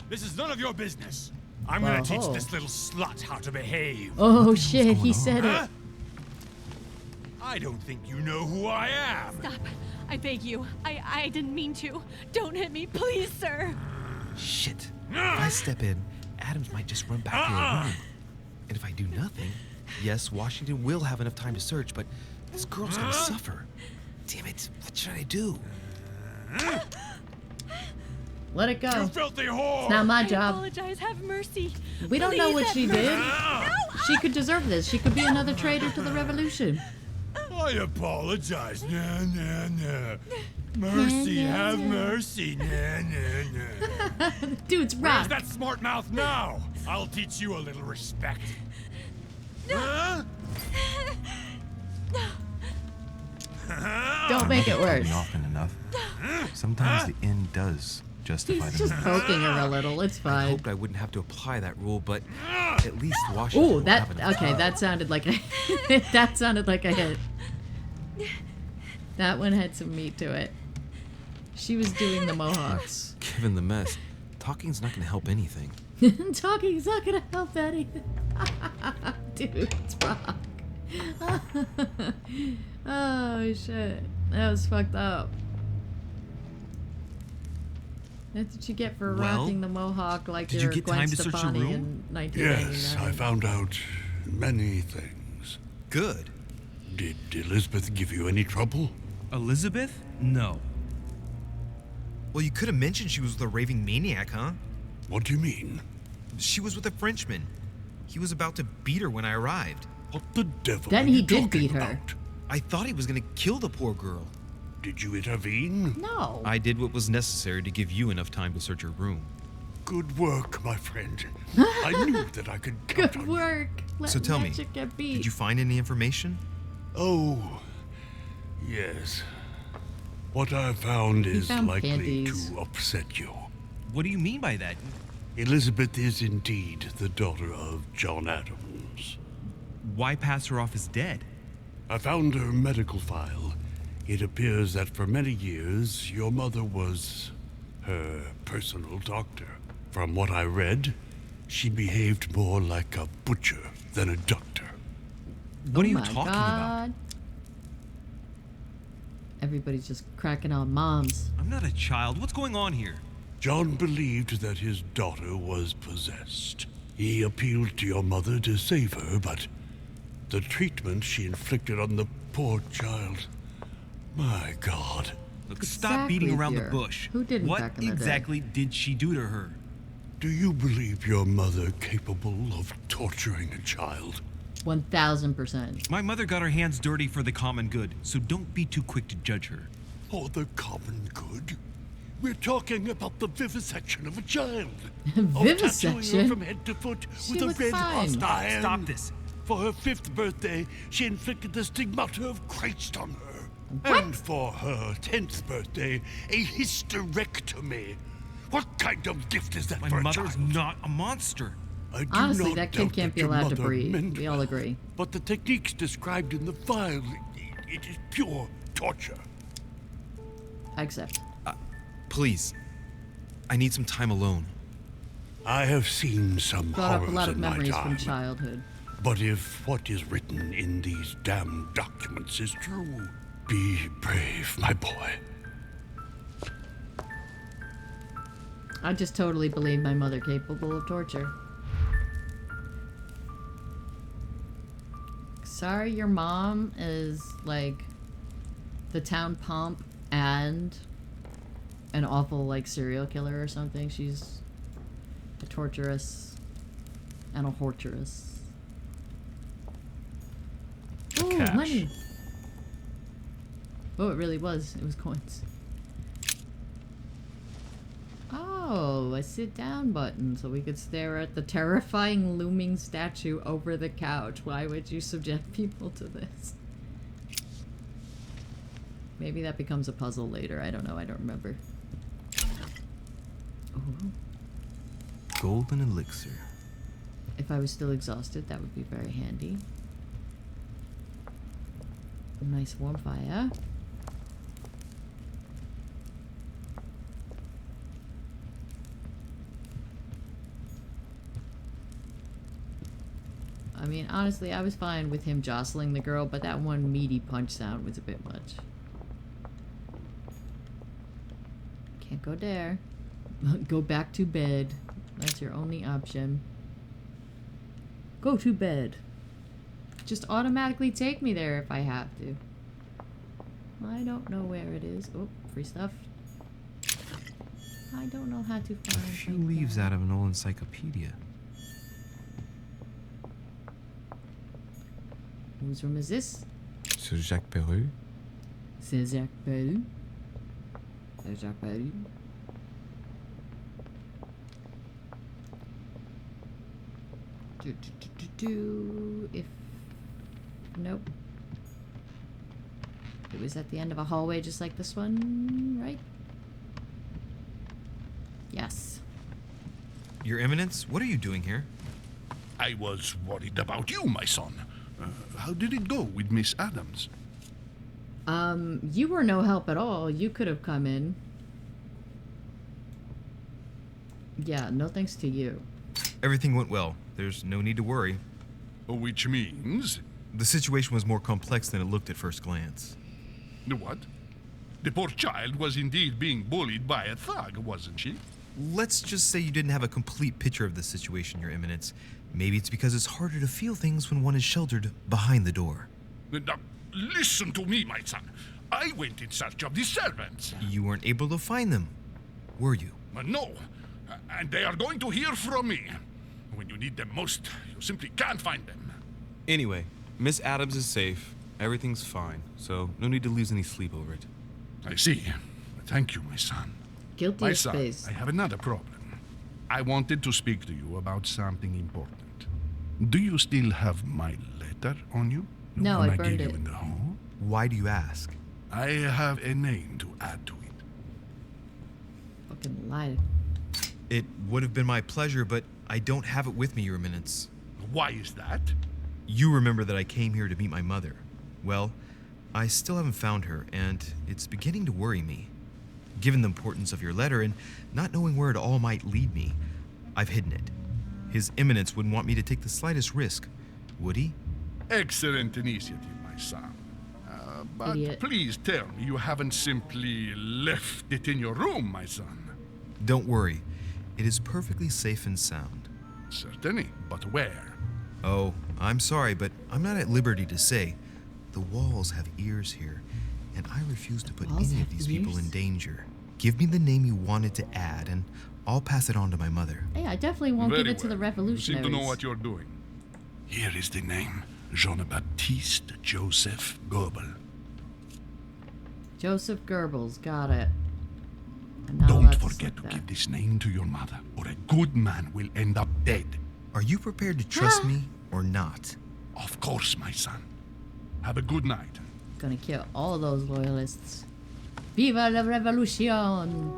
This is none of your business. I'm gonna teach Oh. this little slut how to behave. Oh shit, he said Huh? it. I don't think you know who I am. Stop. I beg you. I didn't mean to. Don't hit me, please, sir. Shit. If I step in, Adams might just run back to her room. And if I do nothing, yes, Washington will have enough time to search, but this girl's gonna suffer. Damn it, what should I do? Let it go. You filthy whore! It's not my I job. apologize. Have mercy. We don't know Please what have she mercy. did. She could deserve this. She could be another traitor to the revolution. I apologize. Nah, nah, nah. Mercy, Nah, nah, have nah. mercy. Nah, nah, nah. Dude's Where's rock. that smart mouth now? I'll teach you a little respect. Huh? Don't make it worse. Often enough. Sometimes the end does justify He's the just means. poking her a little. It's I fine. hoped I wouldn't have to apply that rule, but at least Washington Ooh, will that have enough okay. time. That sounded like a that sounded like a hit. That one had some meat to it. She was doing the mohawks. Given the mess, talking's not gonna help anything. Talking's not gonna help anything. Dude, it's rock. Oh shit, that was fucked up. That's what you get for Well, rocking the mohawk like did you're you get Gwen time to search your Stefani room? in 1999. Yes, I found out many things. Good. Did Elizabeth give you any trouble? Elizabeth? No. Well, you could have mentioned she was with a raving maniac, huh? What do you mean? She was with a Frenchman. He was about to beat her when I arrived. What the devil Then are he you did talking beat her. about? I thought he was gonna kill the poor girl. Did you intervene? No. I did what was necessary to give you enough time to search your room. Good work, my friend. I knew that I could count Good on work. Let So tell me, magic get beat. did you find any information? Oh, yes. What I found is found likely panties. to upset you. What do you mean by that? Elizabeth is indeed the daughter of John Adams. Why pass her off as dead? I found her medical file. It appears that for many years, your mother was her personal doctor. From what I read, she behaved more like a butcher than a doctor. What are you Oh my talking God. Everybody's just cracking on moms. about? I'm not a child. What's going on here? John believed that his daughter was possessed. He appealed to your mother to save her, but the treatment she inflicted on the poor child... My God. Look, stop beating Exactly, around the dear. bush. Who didn't What back in the day? exactly did she do to her? Do you believe your mother capable of torturing a child? 1000%. My mother got her hands dirty for the common good, so don't be too quick to judge her. For the common good? We're talking about the vivisection of a child. Of tattooing Vivisection? her from head to foot She with a looked red fine. hot iron. Stop this. For her 5th birthday, she inflicted the stigmata of Christ on her. What? And for her 10th birthday, a hysterectomy. What kind of gift is that My for a mother's child? not a monster. I do Honestly, not that kid doubt can't be your allowed to mother breathe. meant We all well, agree. But the techniques described in the file, it is pure torture. I accept. Please. I need some time alone. I have seen some Brought up a horrors lot of in my memories from time. childhood. But if what is written in these damn documents is true, be brave, my boy. I just totally believe my mother capable of torture. Sorry, your mom is like the town pump and an awful like serial killer or something. She's a torturous and a horturous. Ooh, Cash. money. Oh, it really was. It was coins. Oh, a sit down button so we could stare at the terrifying looming statue over the couch. Why would you subject people to this? Maybe that becomes a puzzle later. I don't know. I don't remember. Ooh. Golden elixir. If I was still exhausted, that would be very handy. A nice warm fire. I mean, honestly, I was fine with him jostling the girl, but that one meaty punch sound was a bit much. Can't go there. Go back to bed. That's your only option. Go to bed. Just automatically take me there if I have to. I don't know where it is. Oh, free stuff. I don't know how to A find few like leaves that. out of an old encyclopedia. Whose room is this? Sir Jacques Perru. C'est Jacques Perru. C'est Jacques Perru. If... Nope. It was at the end of a hallway just like this one, right? Yes. Your Eminence, what are you doing here? I was worried about you, my son. How did it go with Miss Adams? You were no help at all. You could have come in. Yeah, no thanks to you. Everything went well. There's no need to worry. Which means? The situation was more complex than it looked at first glance. The what? The poor child was indeed being bullied by a thug, wasn't she? Let's just say you didn't have a complete picture of the situation, Your Eminence. Maybe it's because it's harder to feel things when one is sheltered behind the door. Now, listen to me, my son. I went in search of the servants. You weren't able to find them, were you? No, and they are going to hear from me. When you need them most, you simply can't find them. Anyway, Miss Adams is safe. Everything's fine, so no need to lose any sleep over it. I see. Thank you, my son. Guilty My as son, space. I have another problem. I wanted to speak to you about something important. Do you still have my letter on you? The No, one I burned gave it. you in the hall? Why do you ask? I have a name to add to it. Fucking lie. It would have been my pleasure, but I don't have it with me, Your Eminence. Why is that? You remember that I came here to meet my mother. Well, I still haven't found her, and it's beginning to worry me. Given the importance of your letter and not knowing where it all might lead me, I've hidden it. His Eminence wouldn't want me to take the slightest risk, would he? Excellent initiative, my son. But Idiot. please tell me you haven't simply left it in your room, my son. Don't worry. It is perfectly safe and sound. Certainly, but where? Oh, I'm sorry, but I'm not at liberty to say. The walls have ears here, and I refuse to put Walls any of have these people ears? in danger. Give me the name you wanted to add, and I'll pass it on to my mother. Hey, I definitely won't Very give it to the well. You revolutionaries. seem to know what you're doing. Here is the name. Jean-Baptiste Joseph Goebel. Joseph Goebbels, got it. I'm not Don't allowed forget say to that. give this name to your mother, or a good man will end up dead. Are you prepared to trust me or not? Of course, my son. Have a good night. Gonna kill all those loyalists. Viva la revolution!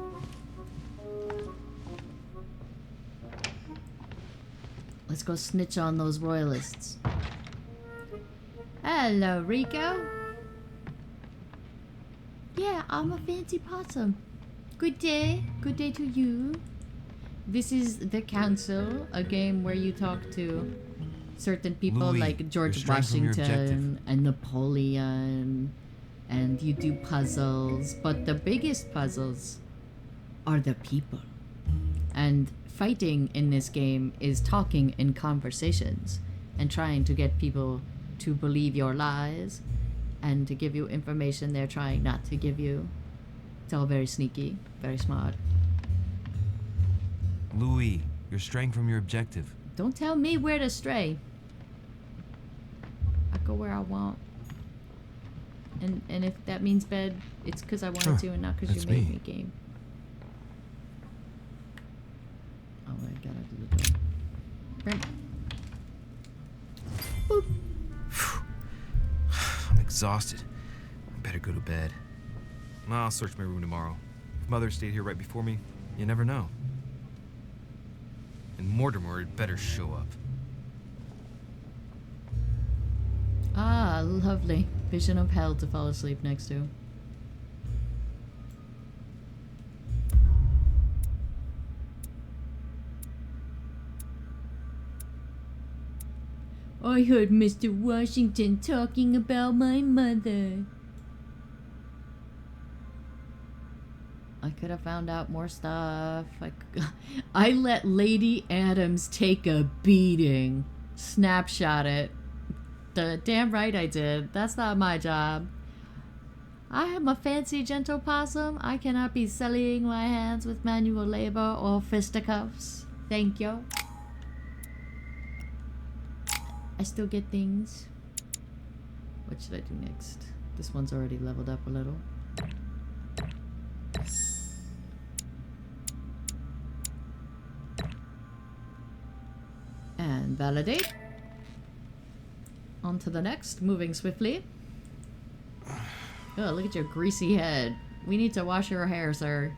Let's go snitch on those royalists. Hello, Rico. Yeah, I'm a fancy possum. Good day. Good day to you. This is The Council, a game where you talk to certain people Louis, like you're George straying from your Washington and Napoleon, and you do puzzles, but the biggest puzzles are the people. And fighting in this game is talking in conversations and trying to get people to believe your lies and to give you information they're trying not to give you. It's all very sneaky, very smart. Louis, you're straying from your objective. Don't tell me where to stray. I go where I want. And if that means bed, it's because I wanted Sure, to and not because you that's made me. me game. Oh, I gotta do the door. Right. Boop. I'm exhausted. I better go to bed. I'll search my room tomorrow. If Mother stayed here right before me, you never know. And Mortimer had better show up. Ah, lovely. Vision of hell to fall asleep next to. I heard Mr. Washington talking about my mother. I could have found out more stuff. I let Lady Adams take a beating. Snapshot it. The damn right I did. That's not my job. I am a fancy gentle possum. I cannot be sullying my hands with manual labor or fisticuffs. Thank you. I still get things. What should I do next? This one's already leveled up a little. And validate. On to the next, moving swiftly. Oh, look at your greasy head. We need to wash your hair, sir.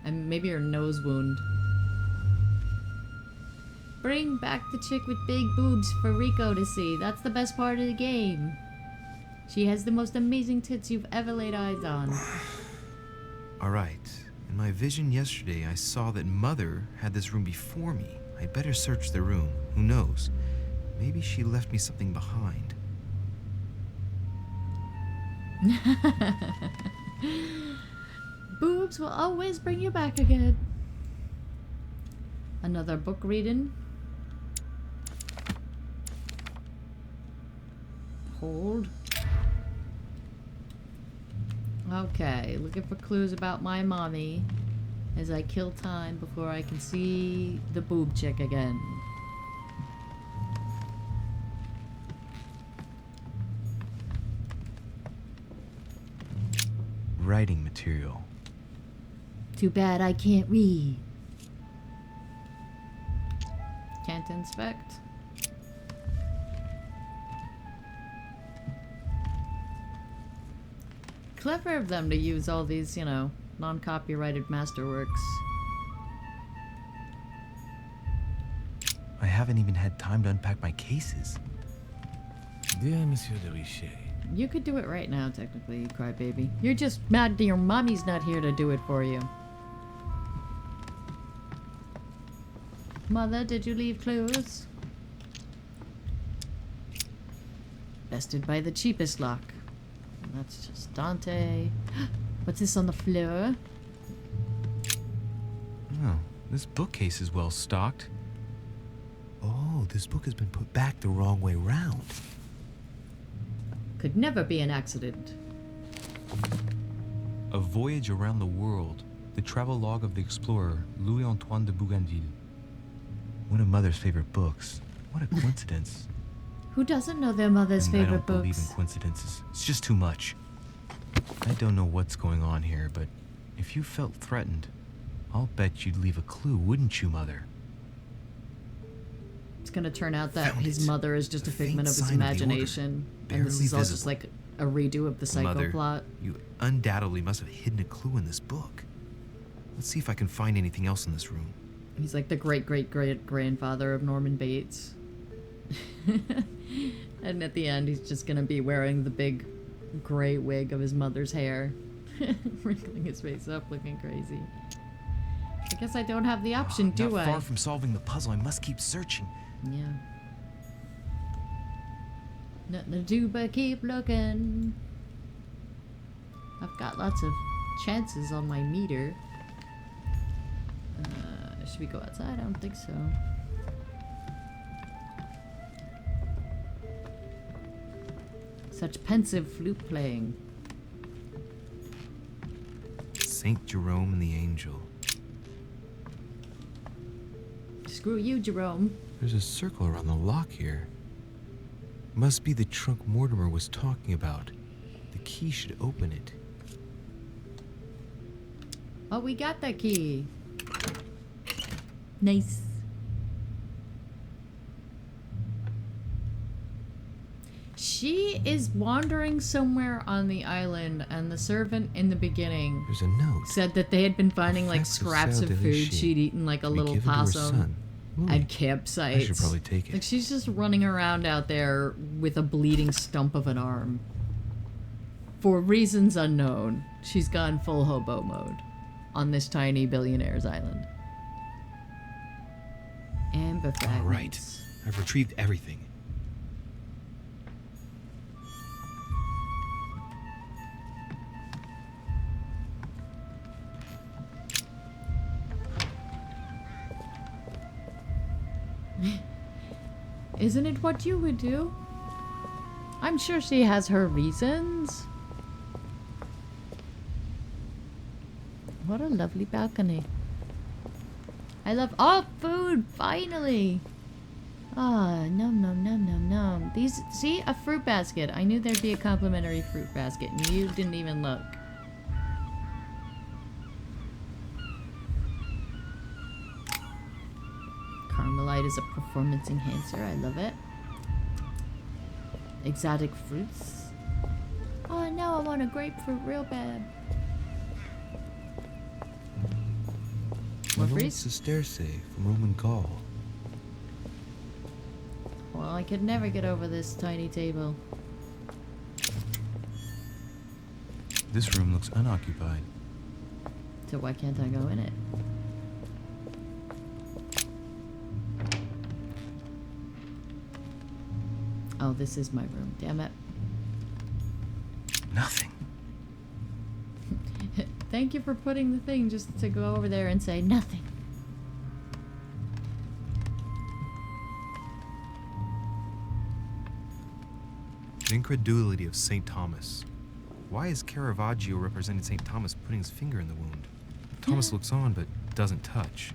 And maybe your nose wound. Bring back the chick with big boobs for Rico to see. That's the best part of the game. She has the most amazing tits you've ever laid eyes on. Alright. In my vision yesterday, I saw that Mother had this room before me. I'd better search the room. Who knows? Maybe she left me something behind. Boobs will always bring you back again. Another book reading. Hold. Okay, looking for clues about my mommy as I kill time before I can see the boob chick again. Writing material. Too bad I can't read. Can't inspect. Clever of them to use all these, you know, non-copyrighted masterworks. I haven't even had time to unpack my cases. Dear Monsieur de Richet, You could do it right now, technically, you crybaby. You're just mad that your mommy's not here to do it for you. Mother, did you leave clues? Bested by the cheapest lock. That's just Dante. What's this on the floor? Oh, this bookcase is well stocked. Oh, this book has been put back the wrong way round. Could never be an accident. A Voyage Around the World. The travel log of the explorer, Louis-Antoine de Bougainville. One of Mother's favorite books. What a coincidence. Who doesn't know their mother's And favorite I don't believe books? in coincidences. It's just too much. I don't know what's going on here, but if you felt threatened, I'll bet you'd leave a clue, wouldn't you, Mother? It's gonna turn out that Found his it. mother is just a figment of his sign of the order. imagination. And this Barely is all just visible. like a redo of the psycho Mother, plot. you undoubtedly must have hidden a clue in this book. Let's see if I can find anything else in this room. He's like the great-great-great-grandfather of Norman Bates. And at the end, he's just gonna be wearing the big gray wig of his mother's hair. Wrinkling his face up, looking crazy. I guess I don't have the option, do Not I? far from solving the puzzle, I must keep searching. Yeah. Nothing to do but keep looking. I've got lots of chances on my meter. Should we go outside? I don't think so. Such pensive flute playing. Saint Jerome and the Angel. Screw you, Jerome. There's a circle around the lock here. Must be the trunk Mortimer was talking about. The key should open it. Oh, we got that key. Nice. She is wandering somewhere on the island, and the servant in the beginning There's a note. said that they had been finding like Effects of scraps of Sal food Delichy she'd eaten, like a to be little given to her possum son, Louis. at campsites. I should probably take it. Like she's just running around out there with a bleeding stump of an arm. For reasons unknown, she's gone full hobo mode on this tiny billionaire's island. Amber fragments. All right. I've retrieved everything. Isn't it what you would do? I'm sure she has her reasons. What a lovely balcony. I love food, finally. Ah, nom nom nom nom nom. These, see, a fruit basket. I knew there'd be a complimentary fruit basket, and you didn't even look. Carmelite is a performance enhancer. I love it. Exotic fruits. Oh no, I want a grapefruit real bad. More Malone freeze? Sesterce from Roman Gaul. Well, I could never get over this tiny table. This room looks unoccupied. So why can't I go in it? Oh, this is my room. Damn it. Nothing. Thank you for putting the thing just to go over there and say nothing. The incredulity of St. Thomas. Why is Caravaggio representing St. Thomas putting his finger in the wound? Thomas looks on but doesn't touch.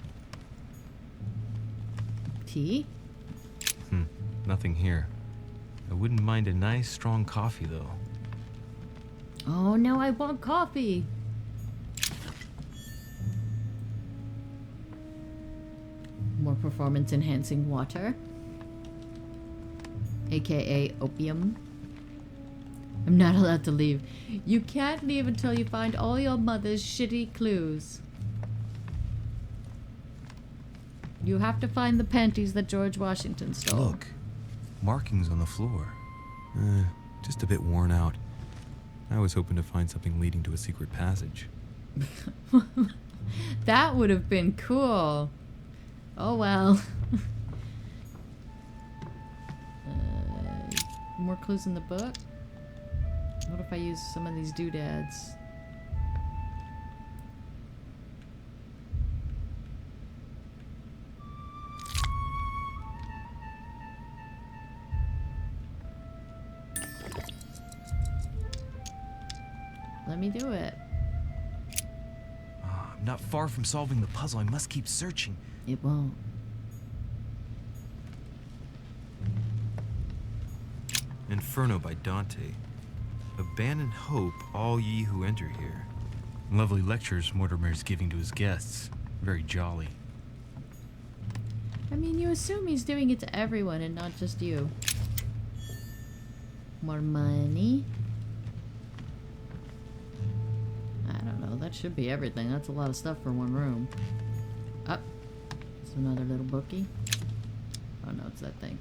Tea? Nothing here. I wouldn't mind a nice strong coffee though. Oh no, I want coffee. More performance enhancing water. AKA opium. I'm not allowed to leave. You can't leave until you find all your mother's shitty clues. You have to find the panties that George Washington stole. Look, markings on the floor. Just a bit worn out. I was hoping to find something leading to a secret passage. That would have been cool. Oh well. More clues in the book? What if I use some of these doodads? Let me do it. I'm not far from solving the puzzle. I must keep searching. It won't. Inferno by Dante. Abandon hope, all ye who enter here. Lovely lectures Mortimer's giving to his guests. Very jolly. I mean, you assume he's doing it to everyone and not just you. More money. I don't know. That should be everything. That's a lot of stuff for one room. Up. It's another little bookie. Oh no, it's that thing.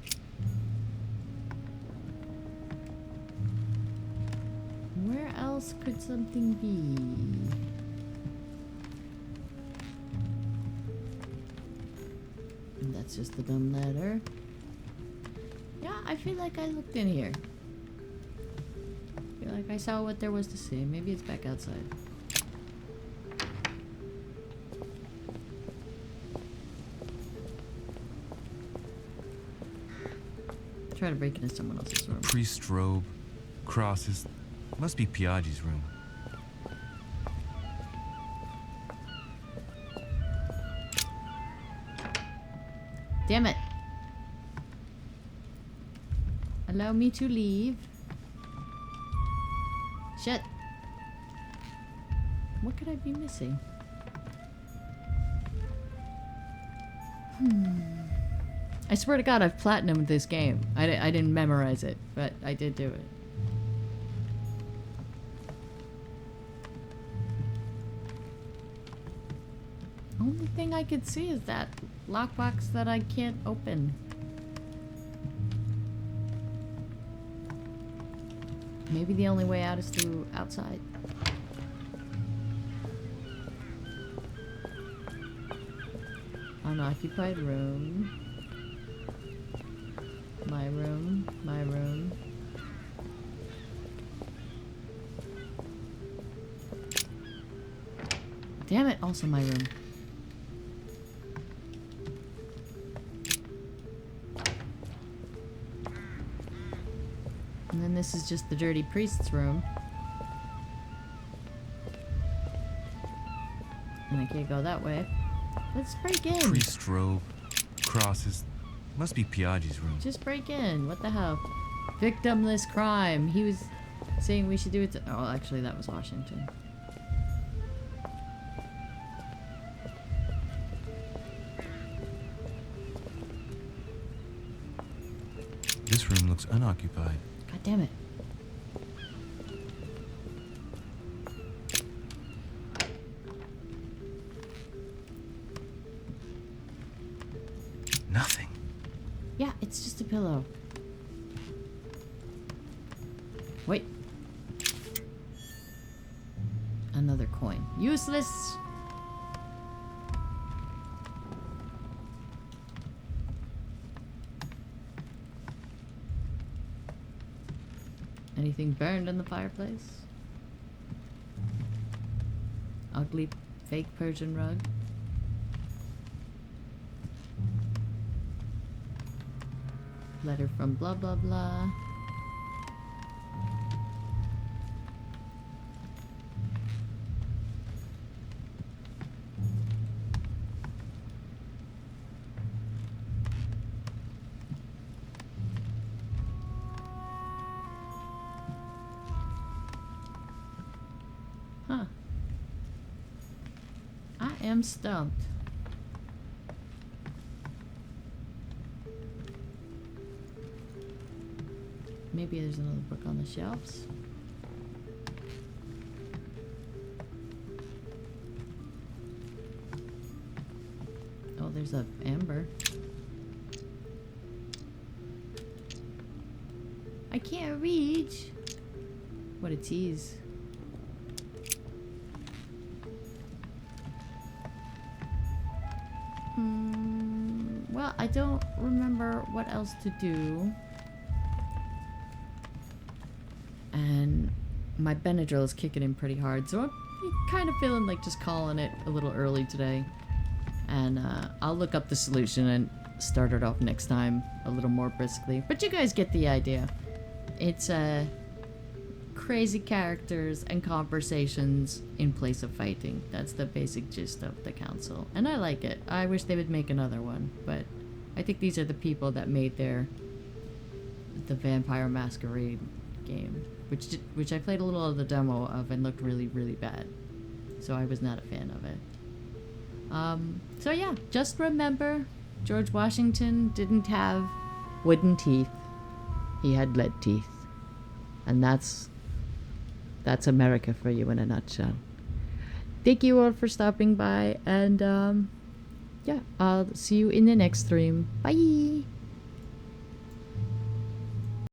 Where else could something be? And that's just the dumb letter. Yeah, I feel like I looked in here. I feel like I saw what there was to see. Maybe it's back outside. Try to break into someone else's room. Priest robe, crosses. Must be Piaggi's room. Damn it. Allow me to leave. Shit. What could I be missing? I swear to God, I've platinumed this game. I didn't memorize it, but I did do it. Only thing I could see is that lockbox that I can't open. Maybe the only way out is through outside. Unoccupied room. My room. My room. Damn it, also my room. And then this is just the dirty priest's room. And I can't go that way. Let's break in. Priest robe, crosses. Must be Piaggi's room. Just break in. What the hell? Victimless crime. He was saying we should do it to... Oh, actually, that was Washington. This room looks unoccupied. God damn it. Nothing. Yeah, it's just a pillow. Wait. Another coin. Useless. Anything burned in the fireplace? ugly fake Persian rug. Letter from blah blah blah. Huh. I am stumped. Maybe there's another book on the shelves. Oh, there's a amber. I can't reach. What a tease. Well, I don't remember what else to do. And my Benadryl is kicking in pretty hard, so I'm kind of feeling like just calling it a little early today. And I'll look up the solution and start it off next time a little more briskly. But you guys get the idea. It's crazy characters and conversations in place of fighting. That's the basic gist of the council. And I like it. I wish they would make another one, but I think these are the people that made the Vampire Masquerade game, which I played a little of the demo of and looked really, really bad. So I was not a fan of it. So yeah, just remember, George Washington didn't have wooden teeth. He had lead teeth. And that's America for you in a nutshell. Thank you all for stopping by, and yeah, I'll see you in the next stream. Bye!